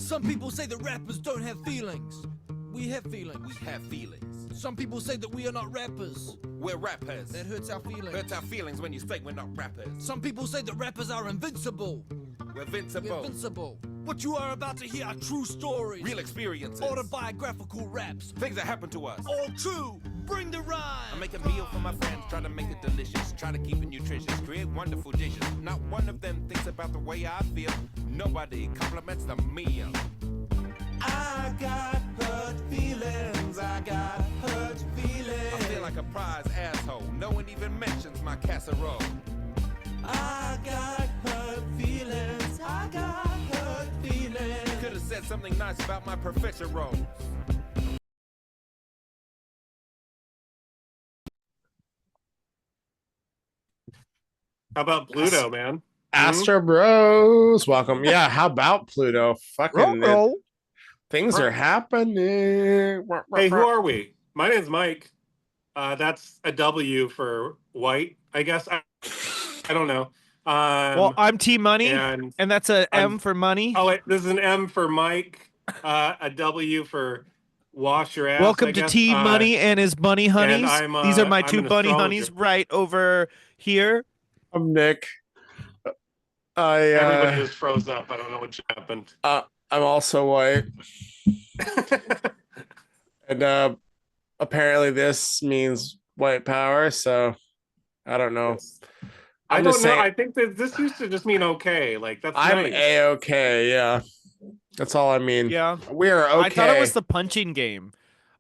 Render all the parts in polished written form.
Some people say that rappers don't have feelings. We have feelings. We have feelings. Some people say that we are not rappers. We're rappers. That hurts our feelings. Hurts our feelings when you say we're not rappers. Some people say that rappers are invincible. We're invincible. Invincible. What you are about to hear are true stories. Real experiences. Autobiographical raps. Things that happen to us. All true. Bring the rhyme. I make a meal for my friends, try to make it delicious, try to keep it nutritious, create wonderful dishes. Not one of them thinks about the way I feel. Nobody compliments the meal. I got hurt feelings. I got hurt feelings. I feel like a prize asshole. No one even mentions my casserole. I got hurt feelings. I got hurt feelings. Could have said something nice about my professor roles. How about Pluto, man? Astro Bros, welcome. Yeah, how about Pluto? Fucking things are happening. Hey, who are we? My name's Mike. That's a W for white, I guess. I don't know. Well, I'm T Money, and that's a M for money. Oh, wait, this is an M for Mike, a W for wash your ass. Welcome to T Money and his bunny honeys. These are my two bunny honeys right over here. I'm Nick. Everybody just froze up. I don't know what happened. I'm also white. And apparently this means white power, so I don't know. I don't know. I think that this used to just mean okay. Like that's I'm nice. A-okay, yeah. That's all I mean. Yeah. We're okay. I thought it was the punching game.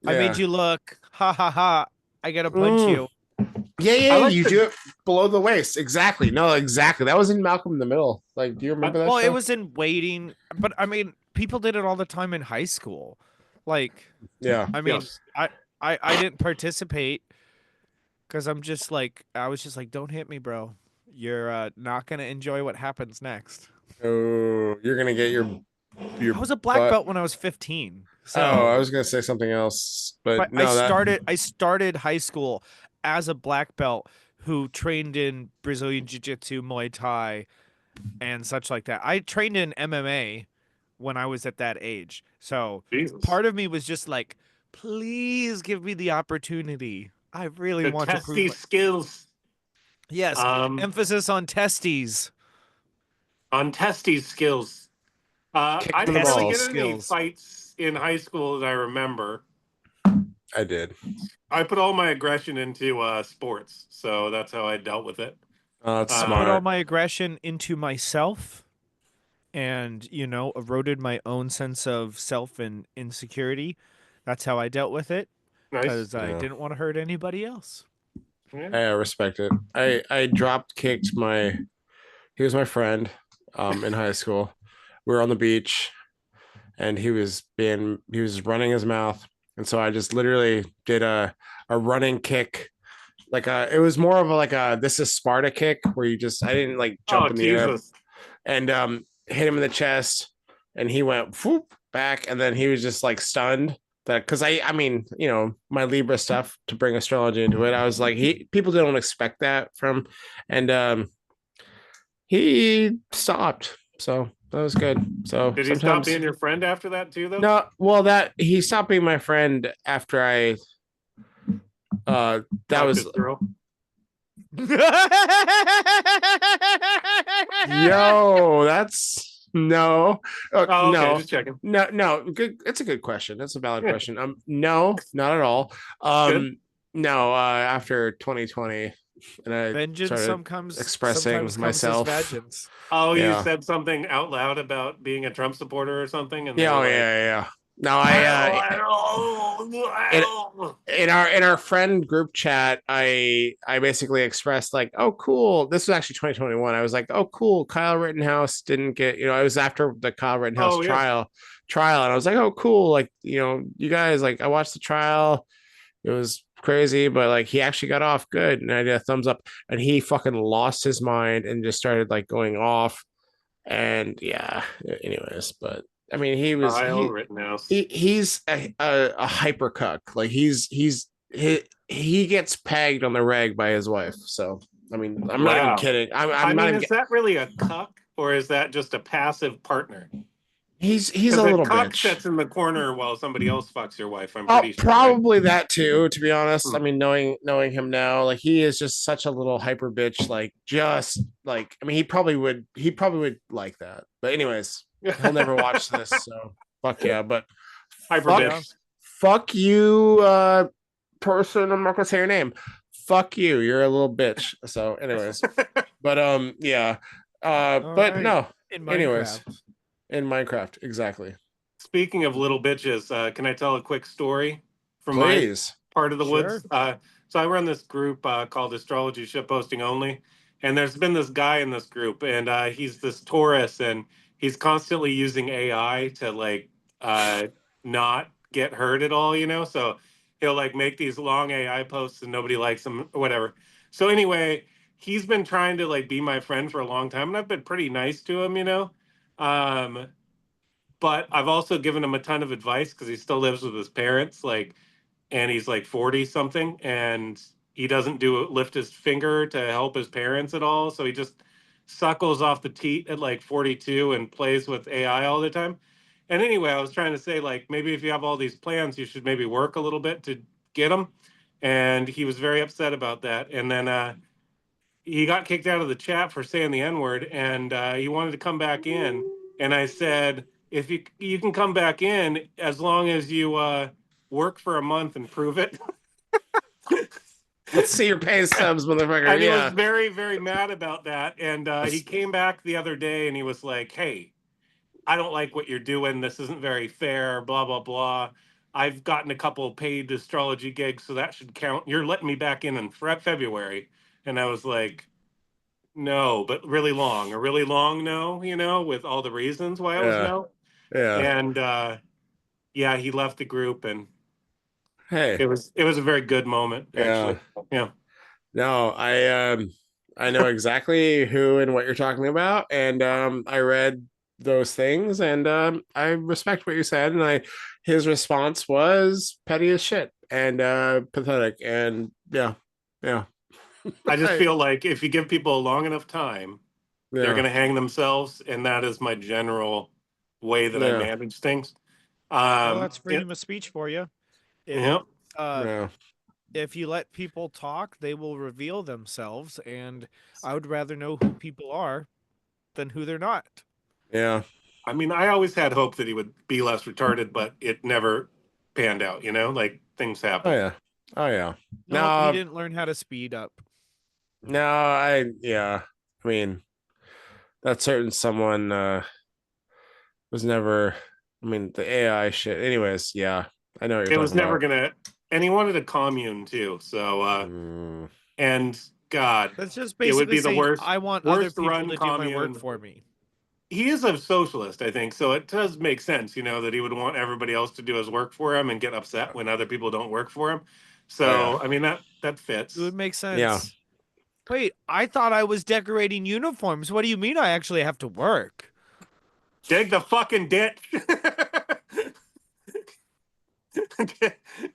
Yeah. I made you look. Ha ha ha. I gotta punch you. Yeah, like you do it below the waist. Exactly. No, exactly. That was in Malcolm in the Middle. Like, do you remember that? Well, show? it was in Waiting, but I mean, people did it all the time in high school. Like, yeah. I mean, Yes. I didn't participate because I'm just like, I was just like, don't hit me, bro. You're not gonna enjoy what happens next. Oh, you're gonna get your I was a black butt. belt when I was 15. So I was gonna say something else, but no, I started high school as a black belt who trained in Brazilian Jiu-Jitsu, Muay Thai, and such like that. I trained in MMA when I was at that age. So Jesus. part of me was just like, please give me the opportunity. I really The want to testy prove skills. Yes, emphasis on testes. On testy skills. Kick I the didn't really balls. get any Skills. fights in high school that I remember. I did. I put all my aggression into sports, so that's how I dealt with it. Oh, that's I Put all smart. my aggression into myself and, eroded my own sense of self and insecurity. That's how I dealt with it Nice. because I Yeah. didn't want to hurt anybody else. Yeah. I respect it. I drop kicked he was my friend in high school. We were on the beach and he was running his mouth. And so I just literally did a running kick. It was more of this is Sparta kick where I didn't like jump in the air Jesus. and hit him in the chest and he went whoop back and then he was just like stunned because I mean, my Libra stuff to bring astrology into it. I was like, people don't expect that from, and he stopped. So that was good. So Did he stop being your friend after that too, though? No, well, he stopped being my friend after that was that's no. Oh, okay, no, just checking. no. Good. It's a good question. That's a valid question. No, not at all. Good. No. After 2020, and I Vengeance started comes expressing sometimes comes as myself. vengeance. Oh, you Yeah. said something out loud about being a Trump supporter or something? And they Yeah, were like, yeah. No, in our friend group chat, I basically expressed like, oh, cool. This was actually 2021. I was like, oh, cool. Kyle Rittenhouse didn't get, it was after the Kyle Rittenhouse trial, and I was like, oh, cool. Like, you guys, like, I watched the trial. It was crazy, but like he actually got off good, and I did a thumbs up. And he fucking lost his mind and just started like going off. And yeah, anyways, but. I mean, he's a hyper cuck. Like he gets pegged on the reg by his wife. So I mean, I'm not even kidding. I'm not even is that really a cuck or is that just a passive partner? He's a Because little the cock bitch. sits in the corner while somebody else fucks your wife. I'm Oh, pretty sure. Right? probably that too, to be honest. I Hmm. mean, knowing him now, like he is just such a little hyper bitch. Like, just like, I mean, he probably would like that. But anyways, he'll never watch this, so fuck yeah. But Hyper fuck, bitch. fuck you, person. I'm not gonna say your name. Fuck you. You're a little bitch. So, anyways, but yeah. But right. no. In Anyways, Minecraft. in Minecraft, exactly. Speaking of little bitches, can I tell a quick story from my Please. part of the Sure. woods? So I run this group called Astrology Shitposting Only, and there's been this guy in this group, and he's this Taurus, and he's constantly using AI to like not get hurt at all, you know. So he'll like make these long AI posts, and nobody likes them, or whatever. So anyway, he's been trying to like be my friend for a long time, and I've been pretty nice to him, you know. Um, but I've also given him a ton of advice because he still lives with his parents, like, and he's like 40 something, and he doesn't lift his finger to help his parents at all. So he just suckles off the teat at like 42 and plays with AI all the time. And anyway, I was trying to say, like, maybe if you have all these plans, you should maybe work a little bit to get them. And he was very upset about that. And then he got kicked out of the chat for saying the N word, and he wanted to come back in. And I said, if you can come back in as long as you work for a month and prove it. Let's see your pay stubs, motherfucker. And he Yeah. was very, very mad about that. And he came back the other day and he was like, hey, I don't like what you're doing. This isn't very fair, blah, blah, blah. I've gotten a couple paid astrology gigs, so that should count. You're letting me back in February. And I was like, no, but a really long no, you know, with all the reasons why it was Yeah. no. Yeah. And yeah, he left the group, and Hey. it was a very good moment, actually. Yeah. No, I know exactly who and what you're talking about, and I read those things, and I respect what you said, and his response was petty as shit and pathetic, and yeah. I just feel like if you give people a long enough time, they're going to hang themselves, and that is my general way that I manage things. Well, that's freedom of speech for you. If you let people talk, they will reveal themselves, and I would rather know who people are than who they're not. Yeah. I mean, I always had hope that he would be less retarded, but it never panned out, you know? Like, things happen. Oh yeah. No, he didn't learn how to speed up. No, I mean, that certain someone was never, I mean, the AI shit. Anyways, yeah. I know what you're It was talking never about. gonna, and he wanted a commune too. So and God, That's just it would basically be the saying, worst. I want other worst people run to do my commune. work for me. He is a socialist, I think, so it does make sense, you know, that he would want everybody else to do his work for him and get upset when other people don't work for him. So I mean, that fits. It would make sense. Yeah. Wait, I thought I was decorating uniforms. What do you mean I actually have to work? Dig the fucking ditch.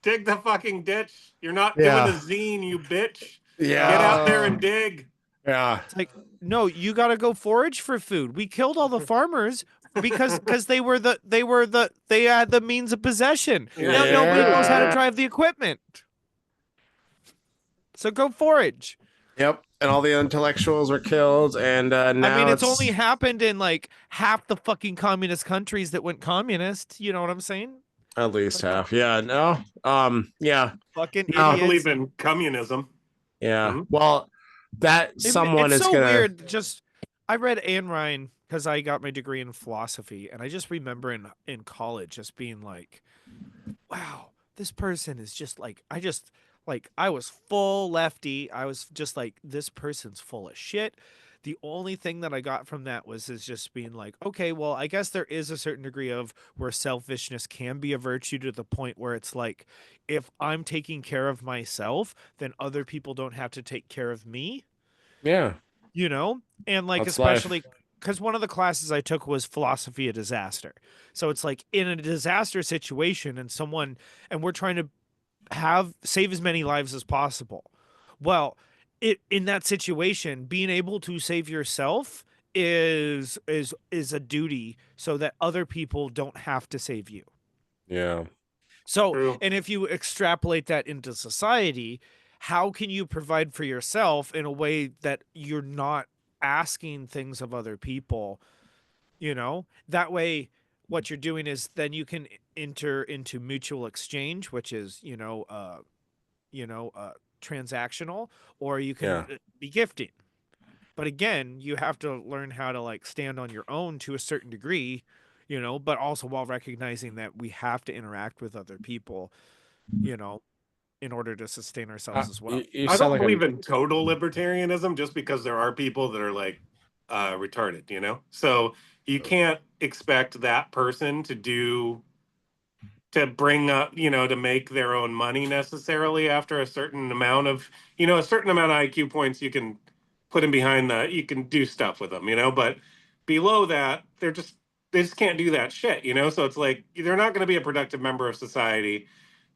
Dig the fucking ditch. You're not doing the zine, you bitch. Yeah. Get out there and dig. Yeah. It's like, no, you got to go forage for food. We killed all the farmers because they had the means of possession. Now nobody knows how to drive the equipment. So go forage. Yep. And all the intellectuals were killed, and now I mean, it's only happened in like half the fucking communist countries that went communist. You know what I'm saying? At least half. Yeah. No. Yeah. Fucking idiots. I believe in communism. Yeah. Well, that someone it's is so gonna. weird. Just I read Ayn Rand because I got my degree in philosophy, and I just remember in college just being like, wow, this person is just like I was full lefty. I was just like, this person's full of shit. The only thing that I got from that is just being like, okay, well, I guess there is a certain degree of where selfishness can be a virtue to the point where it's like, if I'm taking care of myself, then other people don't have to take care of me. Yeah. You know? And like, That's especially because one of the classes I took was philosophy of disaster. So it's like in a disaster situation and we're trying to save as many lives as possible. Well, in that situation, being able to save yourself is a duty so that other people don't have to save you. Yeah. So, True. and if you extrapolate that into society, how can you provide for yourself in a way that you're not asking things of other people? You know, that way, what you're doing is then you can enter into mutual exchange, which is, transactional, or you can Yeah. be gifting. But again, you have to learn how to like stand on your own to a certain degree, but also while recognizing that we have to interact with other people, you know, in order to sustain ourselves as well. You I sound don't like believe in total libertarianism just because there are people that are like retarded, you know? So you can't expect that person to bring up, to make their own money necessarily after a certain amount of, a certain amount of IQ points you can put them behind you can do stuff with them, but below that, they just can't do that shit, So it's like they're not going to be a productive member of society.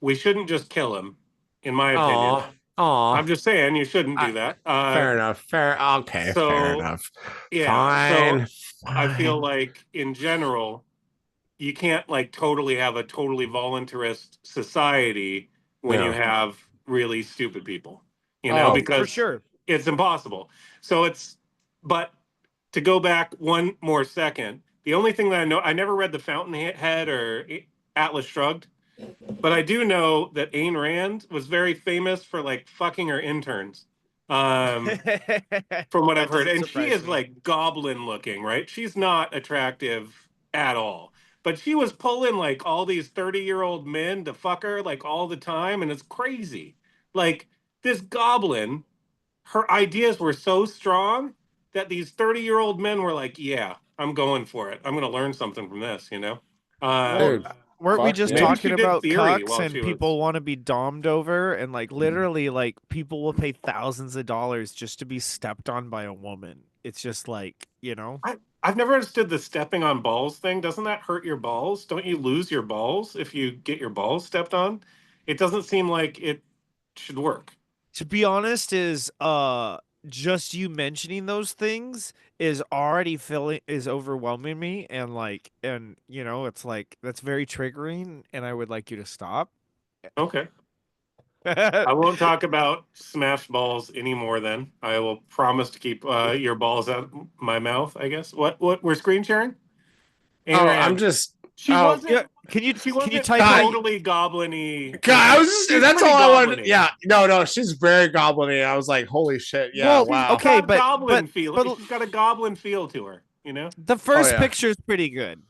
We shouldn't just kill them, in my opinion. Aw. Aw. I'm just saying you shouldn't do that. Fair enough. Okay, fair So enough. yeah, so Fine. I feel Fine. like in general, you can't like totally have a totally voluntarist society when you Yeah. have really stupid people, Oh, Oh, for because sure. it's impossible. But to go back one more second, the only thing that I know, I never read The Fountainhead or Atlas Shrugged, but I do know that Ayn Rand was very famous for like fucking her interns. Um, from what That I've heard. doesn't And she surprise is me. like goblin looking, right? She's not attractive at all. But she was pulling like all these 30-year-old men to fuck her like all the time. And it's crazy. Like this goblin, her ideas were so strong that these 30-year-old men were like, yeah, I'm going for it. I'm going to learn something from this. Well, Um, dude. weren't we Fuck just yeah. maybe she talking did about theory cucks while and she was. people want to be dommed over and like literally like people will pay thousands of dollars just to be stepped on by a woman. It's just like, I've never understood the stepping on balls thing. Doesn't that hurt your balls? Don't you lose your balls if you get your balls stepped on? It doesn't seem like it should work. to be honest is just you mentioning those things is already feeling is overwhelming me and like and it's like that's very triggering and I would like you to stop. Okay. I won't talk about smash balls anymore then. I will promise to keep your balls out of my mouth, I guess. What we're screen sharing? Ayn Oh, I'm Rand. just. She Oh, wasn't Yeah, can you type God. in totally goblin-y. God, I was just, She's that's pretty all I wanted. goblin-y. Yeah, no, she's very goblin-y. I was like, holy shit, yeah, well wow. okay Got goblin feel. but She's got a goblin feel to her. the Oh first yeah. picture is pretty good.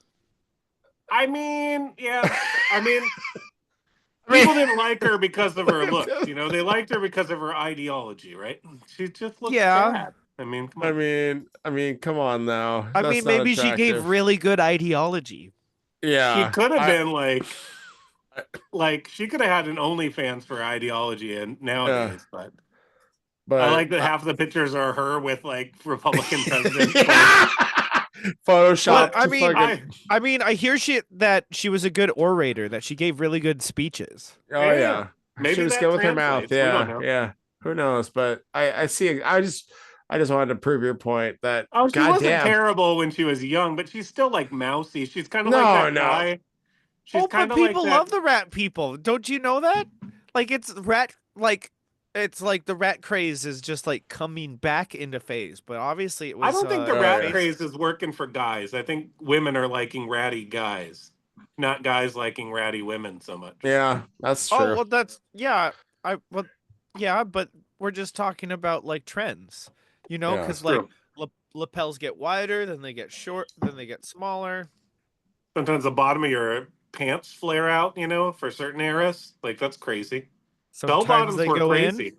I mean, yeah. I mean, I mean- people didn't like her because of her looks. They liked her because of her ideology, right? She just looks Yeah. sad. I mean, come on. I mean, come on now. I That's mean, not maybe she gave attractive. really good ideology. Yeah, She could have I- been like she could have had an OnlyFans for ideology and nowadays, but but I like that half of the pictures are her with like Republican presidents. Photoshop. But, I mean, I, I mean, I hear that she was a good orator, that she gave really good speeches. oh Yeah. yeah, Maybe she was that good with her mouth. translates. We don't Yeah, know. yeah. Who knows? But I see. I just wanted to prove your point that. Oh, she wasn't goddamn. terrible when she was young, but she's still like mousy. She's kind of No, like that no. guy. She's Oh, kind but of like people that. love the rat people. Don't you know that? Like it's like the rat craze is just like coming back into phase. But obviously it was. I don't think the Oh, rat yeah. craze is working for guys. I think women are liking ratty guys, not guys liking ratty women so much. Yeah, that's true. Oh well, that's yeah. But we're just talking about like trends, Yeah. because True. like lapels get wider, then they get short, then they get smaller. Sometimes the bottom of your pants flare out, for certain eras. Like that's crazy. Bell Sometimes bottoms they were go crazy, in.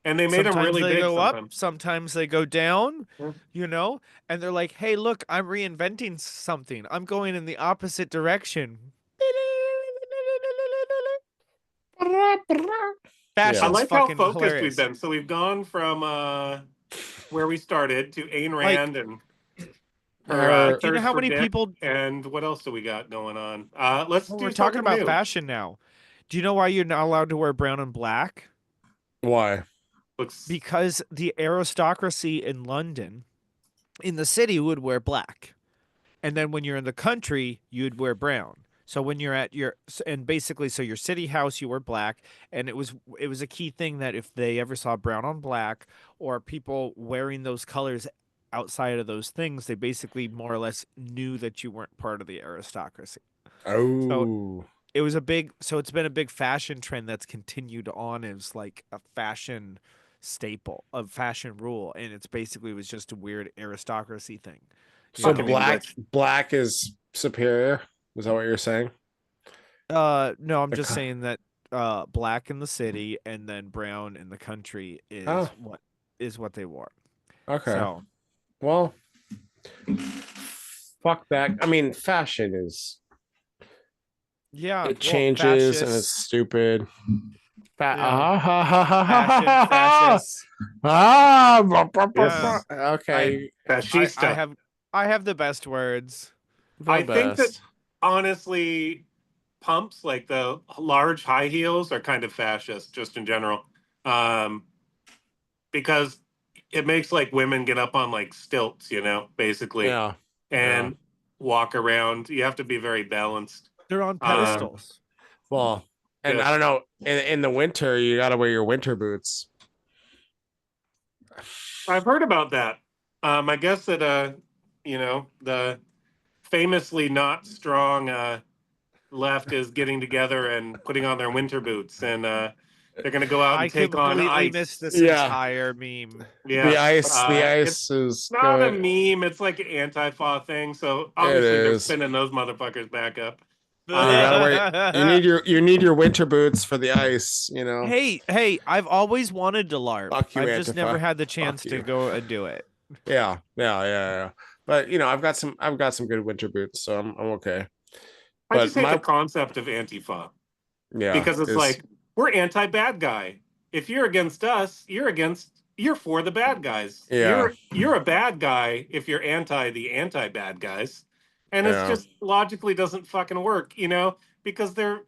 and they made them Sometimes really they big. go Sometimes. up, sometimes they go down, Yeah. and they're like, hey, look, I'm reinventing something. I'm going in the opposite direction. Fashion's I like how fucking focused hilarious. we've been. So we've gone from where we started to Ayn Like, Rand and Her- her. Do you know thirst how for many dick. people And what else do we got going on? Let's well, do we're talking something about new. fashion now. Do you know why you're not allowed to wear brown and black? Why? Looks Because the aristocracy in London in the city would wear black, and then when you're in the country you'd wear brown. So when you're at your and basically so your city house you wear black, and it was a key thing that if they ever saw brown on black or people wearing those colors outside of those things, they basically more or less knew that you weren't part of the aristocracy. So Oh, it's been a big fashion trend that's continued on as like a fashion staple of fashion rule, and it's basically was just a weird aristocracy thing. You so Fucking know? black is superior. Is that what you're saying? No, I'm The just co- saying that black in the city and then brown in the country Oh, is what they wore. okay. So Well, fuck that. I mean, fashion is yeah, it well, changes and it's fascists, stupid. yeah, fashion, Ah, fascists. Yeah, Yes. okay, I Fascista. I have the best words. the I think that best. honestly, pumps like the large high heels are kind of fascist, just in general, um, because it makes like women get up on like stilts, basically, Yeah, yeah. and walk around. You have to be very balanced. They're on Um, pedestals. Well, and I yes. don't know. In the winter, you got to wear your winter boots. I've heard about that. I guess that the famously not strong left is getting together and putting on their winter boots, and they're going to go out I and take on completely missed ice. this Yeah, entire meme. the Yeah, ice, the it's ice is not a going. meme. It's like an anti-fa thing. So It obviously they're is. spinning those motherfuckers back up. You gotta wear. You need your winter boots for the ice. You know. Hey, I've always wanted to LARP. Fuck you, I've just never Antifa. had the chance Fuck to you. go and do it. Yeah. But I've got some good winter boots, so I'm okay. I just But hate the my concept of anti-fa yeah because it's is like we're anti-bad guy. If you're against us, you're for the bad guys. yeah You're a bad guy if you're anti the anti-bad guys. And it's yeah. just logically doesn't fucking work, because they're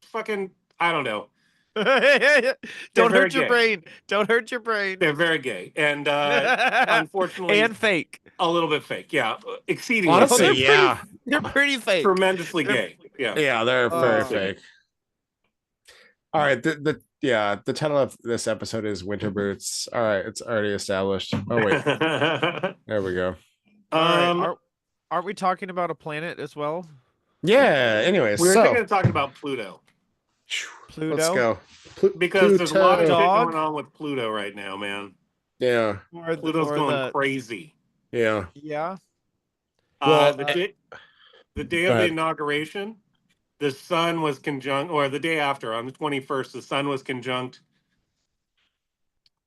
fucking I don't know. Don't very hurt your gay. brain. Don't hurt your brain. They're very gay. And unfortunately And fake. a little bit fake. Yeah. Exceedingly No, Honestly, fake. yeah, they're pretty fake. Tremendously They're- gay. Yeah. yeah, they're very Oh. fake. All right, the title of this episode is Winter Boots. All right, it's already established. Oh wait, there we go. All right, um aren't we talking about a planet as well? Yeah. Anyways, we were so thinking of talking about Pluto. Pluto? let's go. Because there's a lot of shit Dog? going on with Pluto right now, man. Yeah, Pluto's going crazy. yeah. Yeah. Well, The day go of the ahead. inauguration, the sun was conjunct, or the day after, on the 21st, the sun was conjunct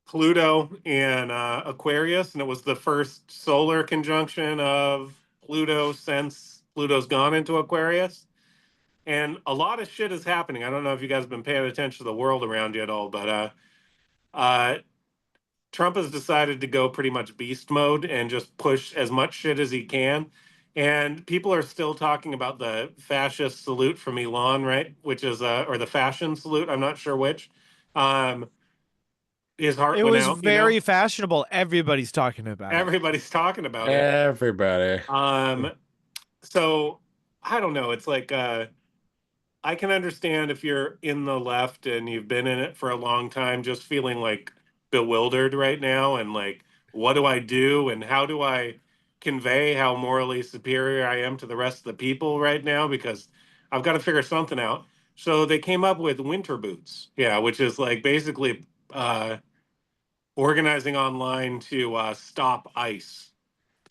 Pluto and Aquarius, and it was the first solar conjunction of Pluto since Pluto's gone into Aquarius. And a lot of shit is happening. I don't know if you guys have been paying attention to the world around you at all, but Trump has decided to go pretty much beast mode and just push as much shit as he can. And people are still talking about the fascist salute from Elon, right? Which is, or the fashion salute. I'm not sure which. His heart It went was out. very fashionable. Everybody's talking about it. Everybody's talking about it. Everybody. So I don't know. It's like, I can understand if you're in the left and you've been in it for a long time, just feeling like bewildered right now and like, what do I do and how do I convey how morally superior I am to the rest of the people right now, because I've got to figure something out. So they came up with winter boots, which is like basically organizing online to stop ICE.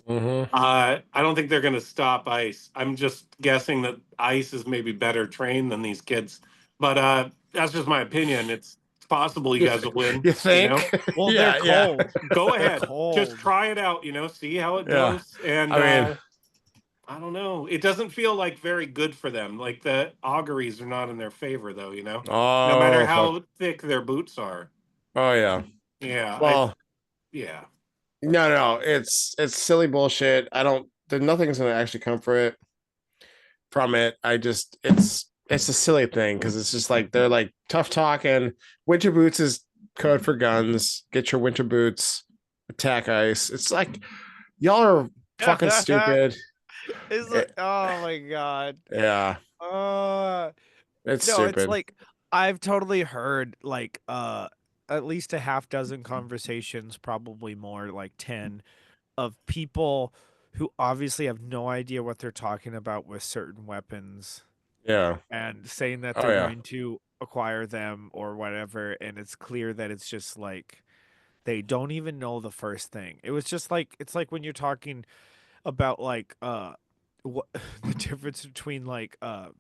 Mm-hmm. I don't think they're going to stop ICE. I'm just guessing that ICE is maybe better trained than these kids, but that's just my opinion. It's possible you guys will win. You think? Well, Yeah, they're cold. Go ahead, Cold. just try it out. See how it Yeah. goes. And I mean- I don't know. It doesn't feel like very good for them. Like the auguries are not in their favor, though. Oh, No matter how fuck. thick their boots are. Oh yeah. Yeah. Well, yeah. no, it's silly bullshit. There's nothing's gonna actually come from it. It's a silly thing because it's just like they're like tough talking. Winter boots is code for guns. Get your winter boots, attack ICE. It's like y'all are fucking stupid. It's Eh, like, oh my god. yeah, Uh it's no, it's stupid. like I've totally heard like at least a half dozen conversations, probably more, like 10, of people who obviously have no idea what they're talking about with certain weapons Yeah. and saying that Oh they're yeah. going to acquire them or whatever, and it's clear that it's just like they don't even know the first thing. It was just like it's like when you're talking about like what the difference between like a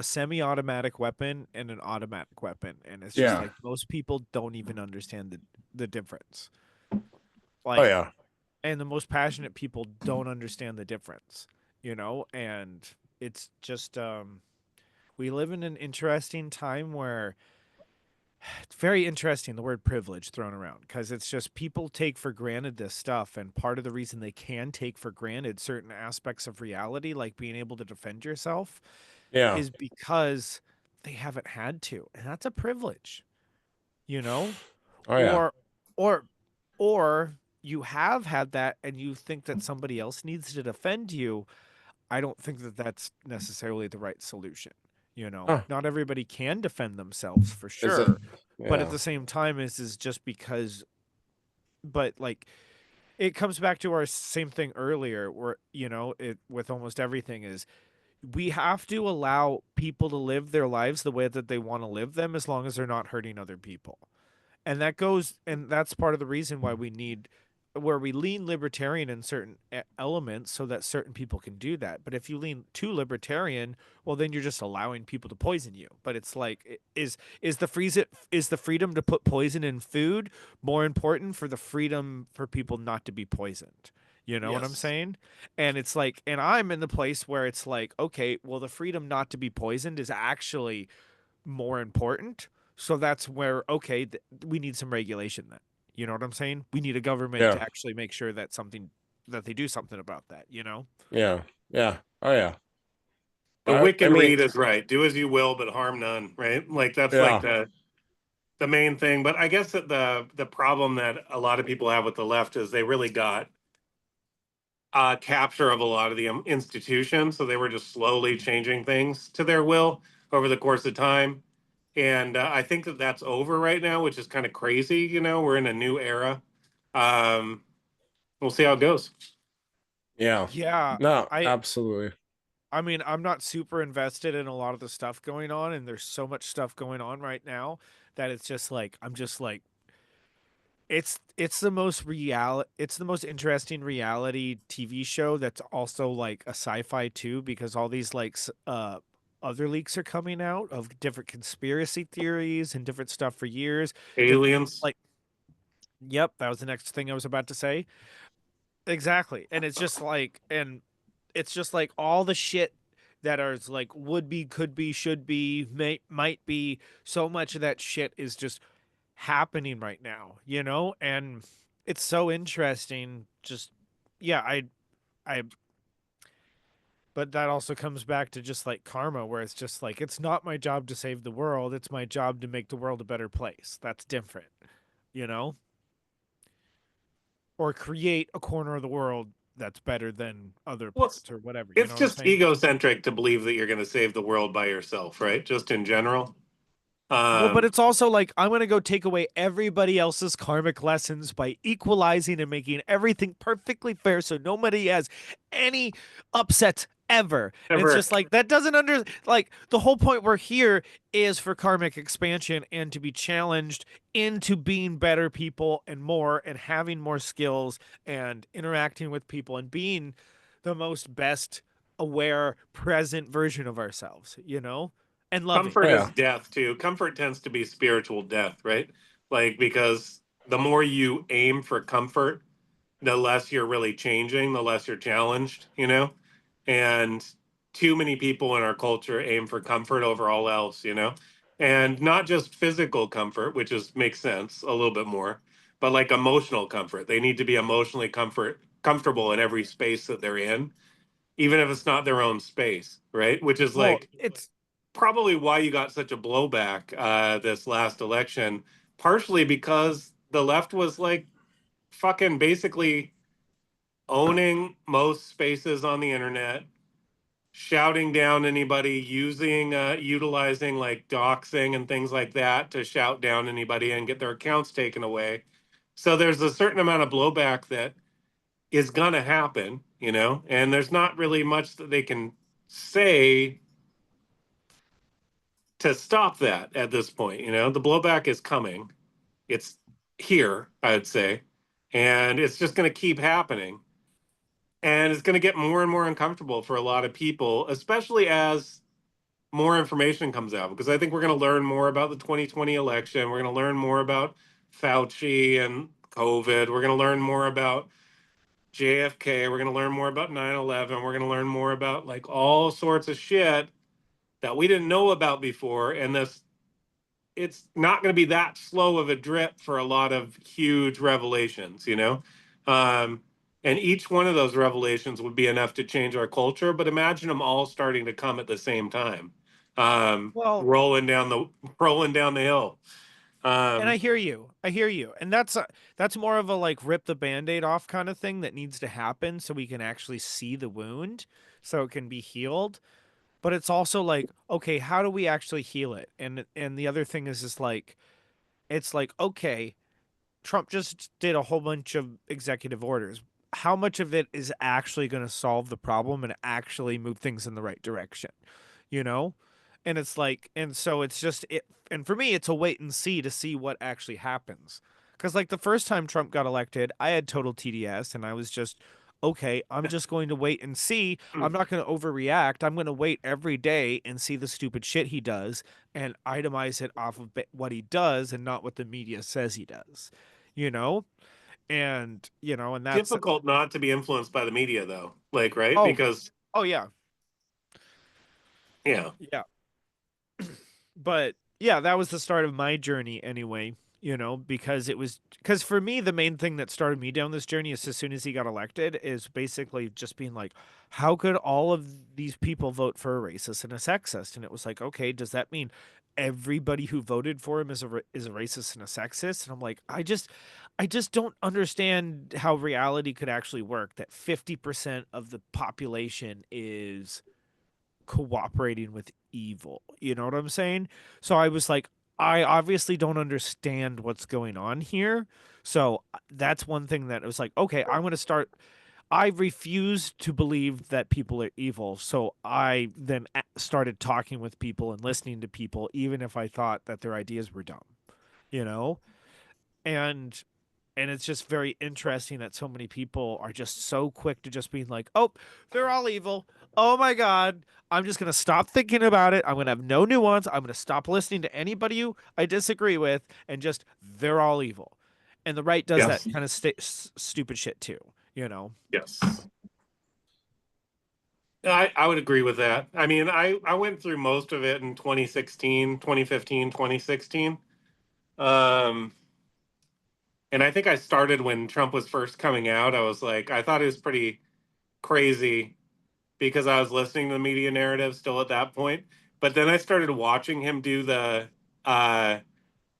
semi-automatic weapon and an automatic weapon, and it's just Yeah. like most people don't even understand the difference. Oh Like, yeah. and the most passionate people don't understand the difference, and it's just we live in an interesting time where it's very interesting, the word privilege thrown around, because it's just people take for granted this stuff, and part of the reason they can take for granted certain aspects of reality, like being able to defend yourself, Yeah. is because they haven't had to, and that's a privilege, you know Oh yeah. or or or you have had that and you think that somebody else needs to defend you. I don't think that that's necessarily the right solution. Oh, Not everybody can defend themselves for is it? sure, but at Yeah. the same time is just because, but like, it comes back to our same thing earlier, where it with almost everything is we have to allow people to live their lives the way that they want to live them, as long as they're not hurting other people. And that's part of the reason why where we lean libertarian in certain elements, so that certain people can do that. But if you lean too libertarian, well, then you're just allowing people to poison you. But it's like, is the freedom to put poison in food more important for the freedom for people not to be poisoned? You know what I'm Yes. saying? And it's like, and I'm in the place where it's like, okay, well, the freedom not to be poisoned is actually more important. So that's where, okay, we need some regulation then. You know what I'm saying? We need a government Yeah. to actually make sure that they do something about that. Yeah. Yeah. Oh yeah. The I wicked mean, read is right. Do as you will, but harm none. Right? Like that's like yeah. the main thing. But I guess that the problem that a lot of people have with the left is they really got capture of a lot of the institutions, so they were just slowly changing things to their will over the course of time. And I think that that's over right now, which is kind of crazy. We're in a new era. Um, we'll see how it goes. Yeah. Yeah, No, I absolutely. I mean, I'm not super invested in a lot of the stuff going on, and there's so much stuff going on right now that it's just like I'm just like it's the most interesting reality TV show that's also like a sci-fi too, because all these like other leaks are coming out of different conspiracy theories and different stuff for years. Aliens. Like, yep, that was the next thing I was about to say. Exactly. And it's just like all the shit that are like would be, could be, should be, might be, so much of that shit is just happening right now. And it's so interesting. Just, yeah, I but that also comes back to just like karma, where it's just like, it's not my job to save the world, it's my job to make the world a better place. That's different, you know? Or create a corner of the world that's better than other Well, parts or whatever. You it's know what I'm just saying? egocentric to believe that you're going to save the world by yourself, right? Just in general. Well, but Um, it's also like, I'm going to go take away everybody else's karmic lessons by equalizing and making everything perfectly fair, so nobody has any upsets ever. And it's Ever. just like, that doesn't like, the whole point we're here is for karmic expansion and to be challenged into being better people and more, and having more skills and interacting with people and being the most best aware present version of ourselves, and loving. Oh Comfort is yeah. death too. Comfort tends to be spiritual death, right? Like because the more you aim for comfort, the less you're really changing, the less you're challenged. And too many people in our culture aim for comfort over all else. And not just physical comfort, which makes sense a little bit more, but like emotional comfort. They need to be emotionally comfortable in every space that they're in, even if it's not their own space, right? Which is Well, like it's probably why you got such a blowback this last election, partially because the left was like fucking basically owning most spaces on the internet, shouting down anybody, utilizing like doxing and things like that to shout down anybody and get their accounts taken away. So there's a certain amount of blowback that is gonna happen, and there's not really much that they can say to stop that at this point. The blowback is coming. It's here, I'd say, and it's just going to keep happening. And it's going to get more and more uncomfortable for a lot of people, especially as more information comes out, because I think we're going to learn more about the 2020 election. We're going to learn more about Fauci and COVID. We're going to learn more about JFK. We're going to learn more about 9/11. We're going to learn more about like all sorts of shit that we didn't know about before. And it's not going to be that slow of a drip for a lot of huge revelations, and each one of those revelations would be enough to change our culture. But imagine them all starting to come at the same time, Well, rolling down the hill. and I hear you. I hear you. And that's more of a like rip the band-aid off kind of thing that needs to happen so we can actually see the wound so it can be healed. But it's also like, okay, how do we actually heal it? And the other thing is just like it's like, okay, Trump just did a whole bunch of executive orders. How much of it is actually going to solve the problem and actually move things in the right direction? You know? And it's like, and so it's just it. And for me, it's a wait and see to see what actually happens. Because like the first time Trump got elected, I had total TDS, and I was just, okay, I'm just going to wait and see. I'm not going to overreact. I'm going to wait every day and see the stupid shit he does and itemize it off of what he does and not what the media says he does, you know? And, and that's, Difficult not to be influenced by the media, though. Like, right? oh, Because, oh, yeah. yeah. Yeah. But yeah, that was the start of my journey anyway, because for me, the main thing that started me down this journey is as soon as he got elected is basically just being like, how could all of these people vote for a racist and a sexist? And it was like, okay, does that mean everybody who voted for him is is a racist and a sexist? And I'm like, I just don't understand how reality could actually work that 50% of the population is cooperating with evil. You know what I'm saying? So I was like, I obviously don't understand what's going on here. So that's one thing that was like, okay, I'm going to start. I refuse to believe that people are evil. So I then started talking with people and listening to people, even if I thought that their ideas were dumb, you know? And it's just very interesting that so many people are just so quick to just being like, oh, they're all evil. Oh my God. I'm just going to stop thinking about it. I'm going to have no nuance. I'm going to stop listening to anybody who I disagree with and just, they're all evil. And the right does Yes. that kind of stupid shit too, Yes. I would agree with that. I mean, I went through most of it in 2016, 2015, 2016. And I think I started when Trump was first coming out. I was like, I thought it was pretty crazy because I was listening to the media narrative still at that point. But then I started watching him do the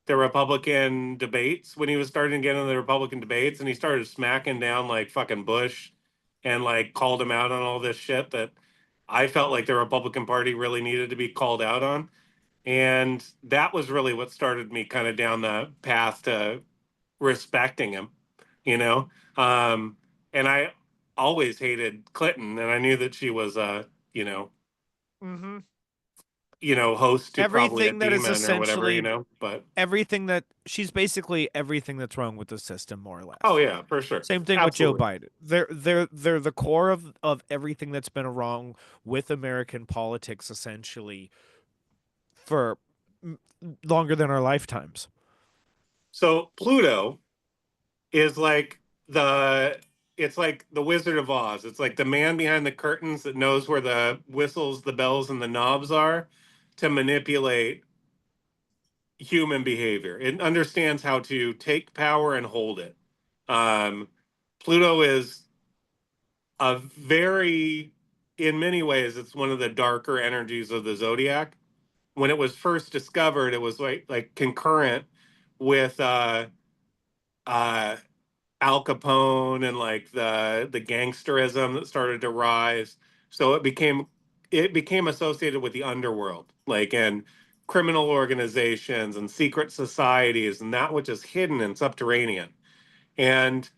Republican debates when he was starting to get into the Republican debates, and he started smacking down like fucking Bush and like called him out on all this shit that I felt like the Republican Party really needed to be called out on. And that was really what started me kind of down the path to respecting him, you know. And I always hated Clinton, and I knew that she was you know, Mm-hmm. host to probably a Everything that is demon or whatever, essentially but everything that she's basically everything that's wrong with the system, more or less. oh yeah, for sure. Same thing Absolutely. with Joe Biden. They're the core of everything that's been wrong with American politics, essentially, for longer than our lifetimes. So Pluto is like it's like the Wizard of Oz. It's like the man behind the curtains that knows where the whistles, the bells, and the knobs are to manipulate human behavior. It understands how to take power and hold it. Um, Pluto is a very, in many ways, it's one of the darker energies of the zodiac. When it was first discovered, it was like concurrent with uh Al Capone and like the gangsterism that started to rise. So it became associated with the underworld, like and criminal organizations and secret societies and that which is hidden and subterranean. And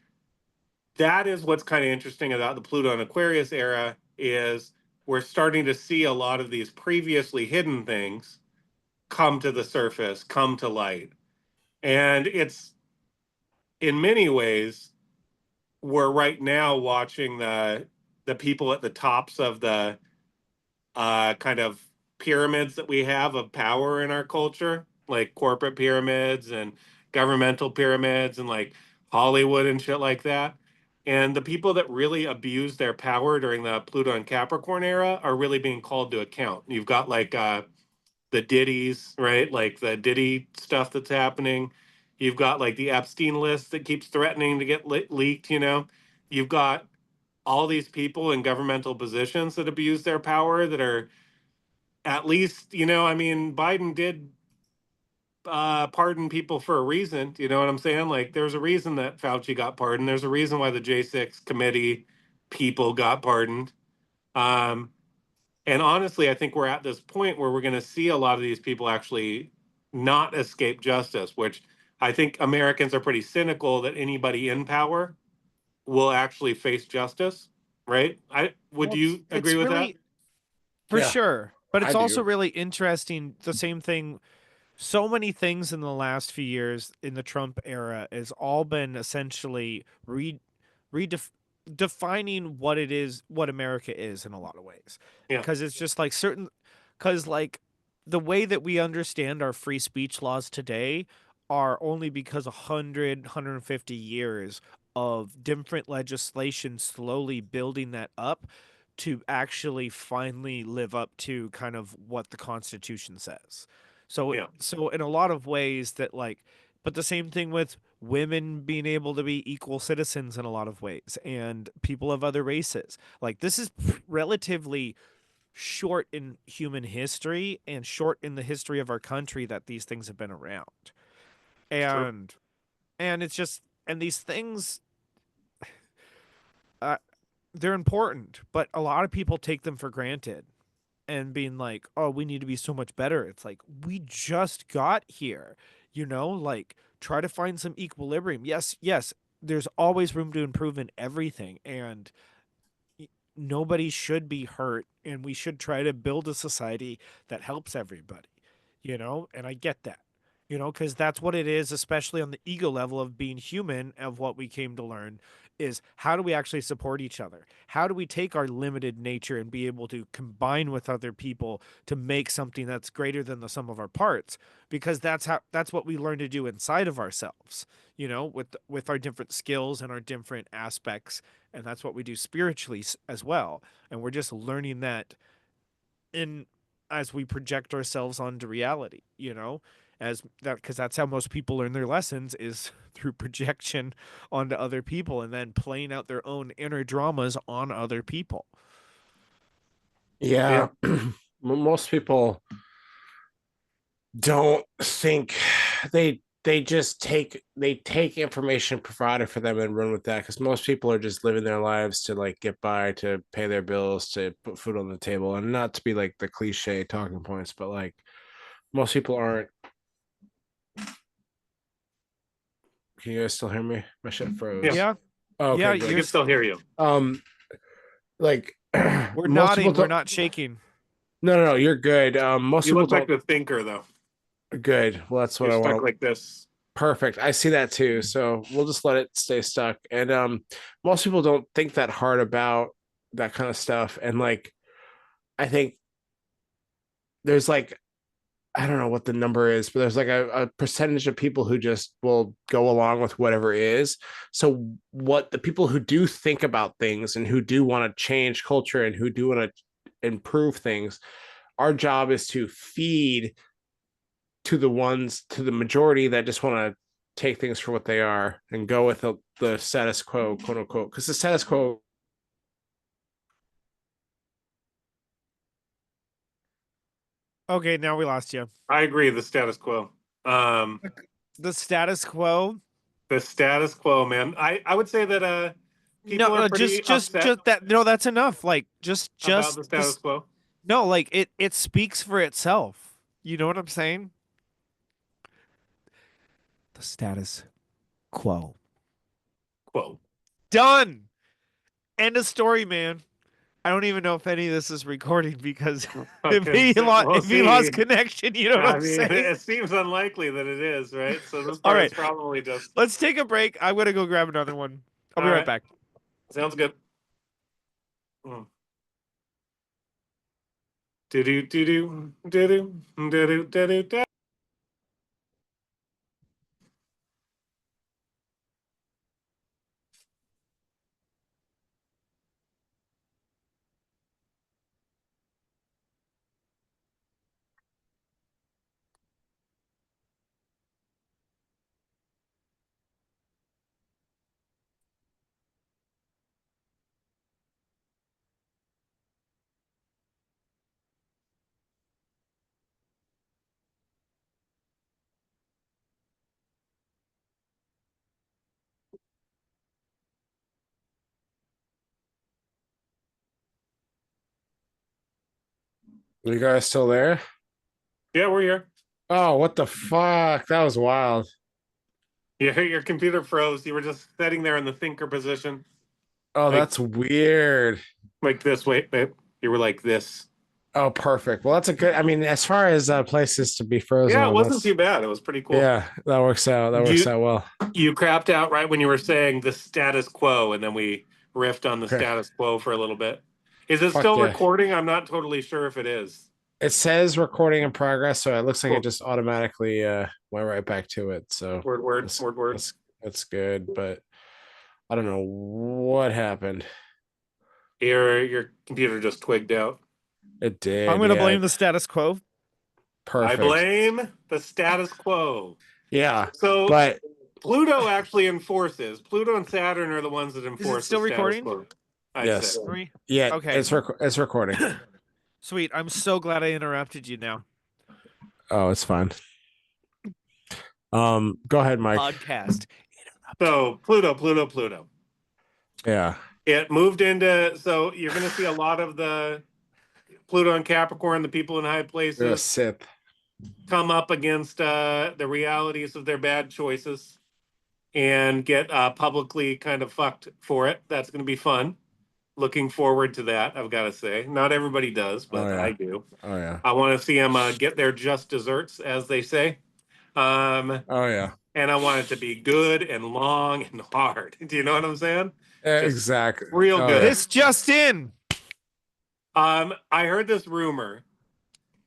that is what's kind of interesting about the Pluto and Aquarius era is we're starting to see a lot of these previously hidden things come to the surface, come to light. And it's in many ways we're right now watching the people at the tops of the kind of pyramids that we have of power in our culture, like corporate pyramids and governmental pyramids and like Hollywood and shit like that. And the people that really abuse their power during the Pluto and Capricorn era are really being called to account. You've got like the Diddy's, right? Like the Diddy stuff that's happening. You've got like the Epstein list that keeps threatening to get leaked, you know. You've got all these people in governmental positions that abuse their power that are at least, you know, I mean, Biden did pardon people for a reason. You know what I'm saying? Like, there's a reason that Fauci got pardoned. There's a reason why the J6 committee people got pardoned. Um, and honestly, I think we're at this point where we're going to see a lot of these people actually not escape justice, which I think Americans are pretty cynical that anybody in power will actually face justice, right? Would Well, you it's agree with that? really for Yeah, sure, but I it's also do. really interesting. The same thing. So many things in the last few years in the Trump era has all been essentially defining what it is, what America is in a lot of ways. Yeah, Because it's just like certain, because like the way that we understand our free speech laws today are only because 150 years of different legislation slowly building that up to actually finally live up to kind of what the Constitution says. yeah, So in a lot of ways that like, but the same thing with women being able to be equal citizens in a lot of ways and people of other races. Like this is relatively short in human history and short in the history of our country that these things have been around. true. And it's just and these things uh, they're important, but a lot of people take them for granted and being like, "Oh, we need to be so much better." It's like we just got here, you know. Like try to find some equilibrium. Yes, yes. There's always room to improve in everything, and nobody should be hurt. And we should try to build a society that helps everybody, you know. And I get that, you know, because that's what it is, especially on the ego level of being human. Of what we came to learn is how do we actually support each other? How do we take our limited nature and be able to combine with other people to make something that's greater than the sum of our parts? Because that's what we learn to do inside of ourselves, you know, with our different skills and our different aspects, and that's what we do spiritually as well. And we're just learning that in as we project ourselves onto reality, you know, as that because that's how most people learn their lessons is through projection onto other people and then playing out their own inner dramas on other people. Yeah, Yeah. Most people don't think they take information provided for them and run with that because most people are just living their lives to like get by, to pay their bills, to put food on the table, and not to be like the cliche talking points, but like most people aren't. Can you guys still hear me? My shit yeah. froze. Yeah. Oh, Yeah, okay, I good. can still hear you. Like we're most people nodding, we're don't. not shaking. No, you're good. Most You people look like don't. the thinker, though. Good. Well, that's what You're I stuck want. like this. Perfect. I see that too. So we'll just let it stay stuck. And most people don't think that hard about that kind of stuff. And like I think there's like I don't know what the number is, but there's like a percentage of people who just will go along with whatever is. So what the people who do think about things and who do want to change culture and who do want to improve things, our job is to feed to the majority that just want to take things for what they are and go with the status quo, quote unquote, because the status quo. Okay, now we lost you. I agree. The status quo. Um, The status quo The status quo, man. I would say that people are pretty upset just that. No, that's enough. Like about the status quo. no, like it speaks for itself. You know what I'm saying? The status quo. Quo. Done. End of story, man. I don't even know if any of this is recording because if he lost connection, you know what I'm saying? It seems unlikely that it is, right? So this All part right. is probably just. Let's take a break. I'm gonna go grab another one. I'll be All right right. back. Sounds good. Do do do do do do do do do. Are you guys still there? Yeah, we're here. Oh, what the fuck? That was wild. Yeah, your computer froze. You were just sitting there in the thinker position. Oh, Like- that's weird. Like this. Wait, babe. You were like this. Oh, perfect. Well, that's a good. I mean, as far as places to be frozen, Yeah, it on, wasn't that's- too bad. It was pretty cool. Yeah, that works out. That works out well. You crapped out right when you were saying the status quo, and then we riffed on the Okay. status quo for a little bit. Is it Fuck still yeah. recording? I'm not totally sure if it is. It says recording in progress, so it looks like Cool. it just automatically went right back to it. So Word. that's good, but I don't know what happened. Your computer just twigged out. It did. I'm gonna yeah, blame the status quo. Perfect. I blame the status quo. Yeah, So but Pluto actually enforces. Pluto and Saturn are the ones that enforce. still the status recording? quo, I'd Yes. say. Three. yeah, Okay. it's recording. Sweet. I'm so glad I interrupted you now. Oh, it's fine. Go ahead, Mike. Podcast. So Pluto. Yeah. It moved into. So you're going to see a lot of the Pluto and Capricorn, the people in high You're a places, Sith. come up against the realities of their bad choices and get publicly kind of fucked for it. That's going to be fun. Looking forward to that, I've got to say. Not everybody does, but Oh, yeah. I do. Oh yeah. I want to see them get their just desserts, as they say. Oh yeah. And I want it to be good and long and hard. Do you know what I'm saying? Exactly. real Oh, good. yeah. This just in. I heard this rumor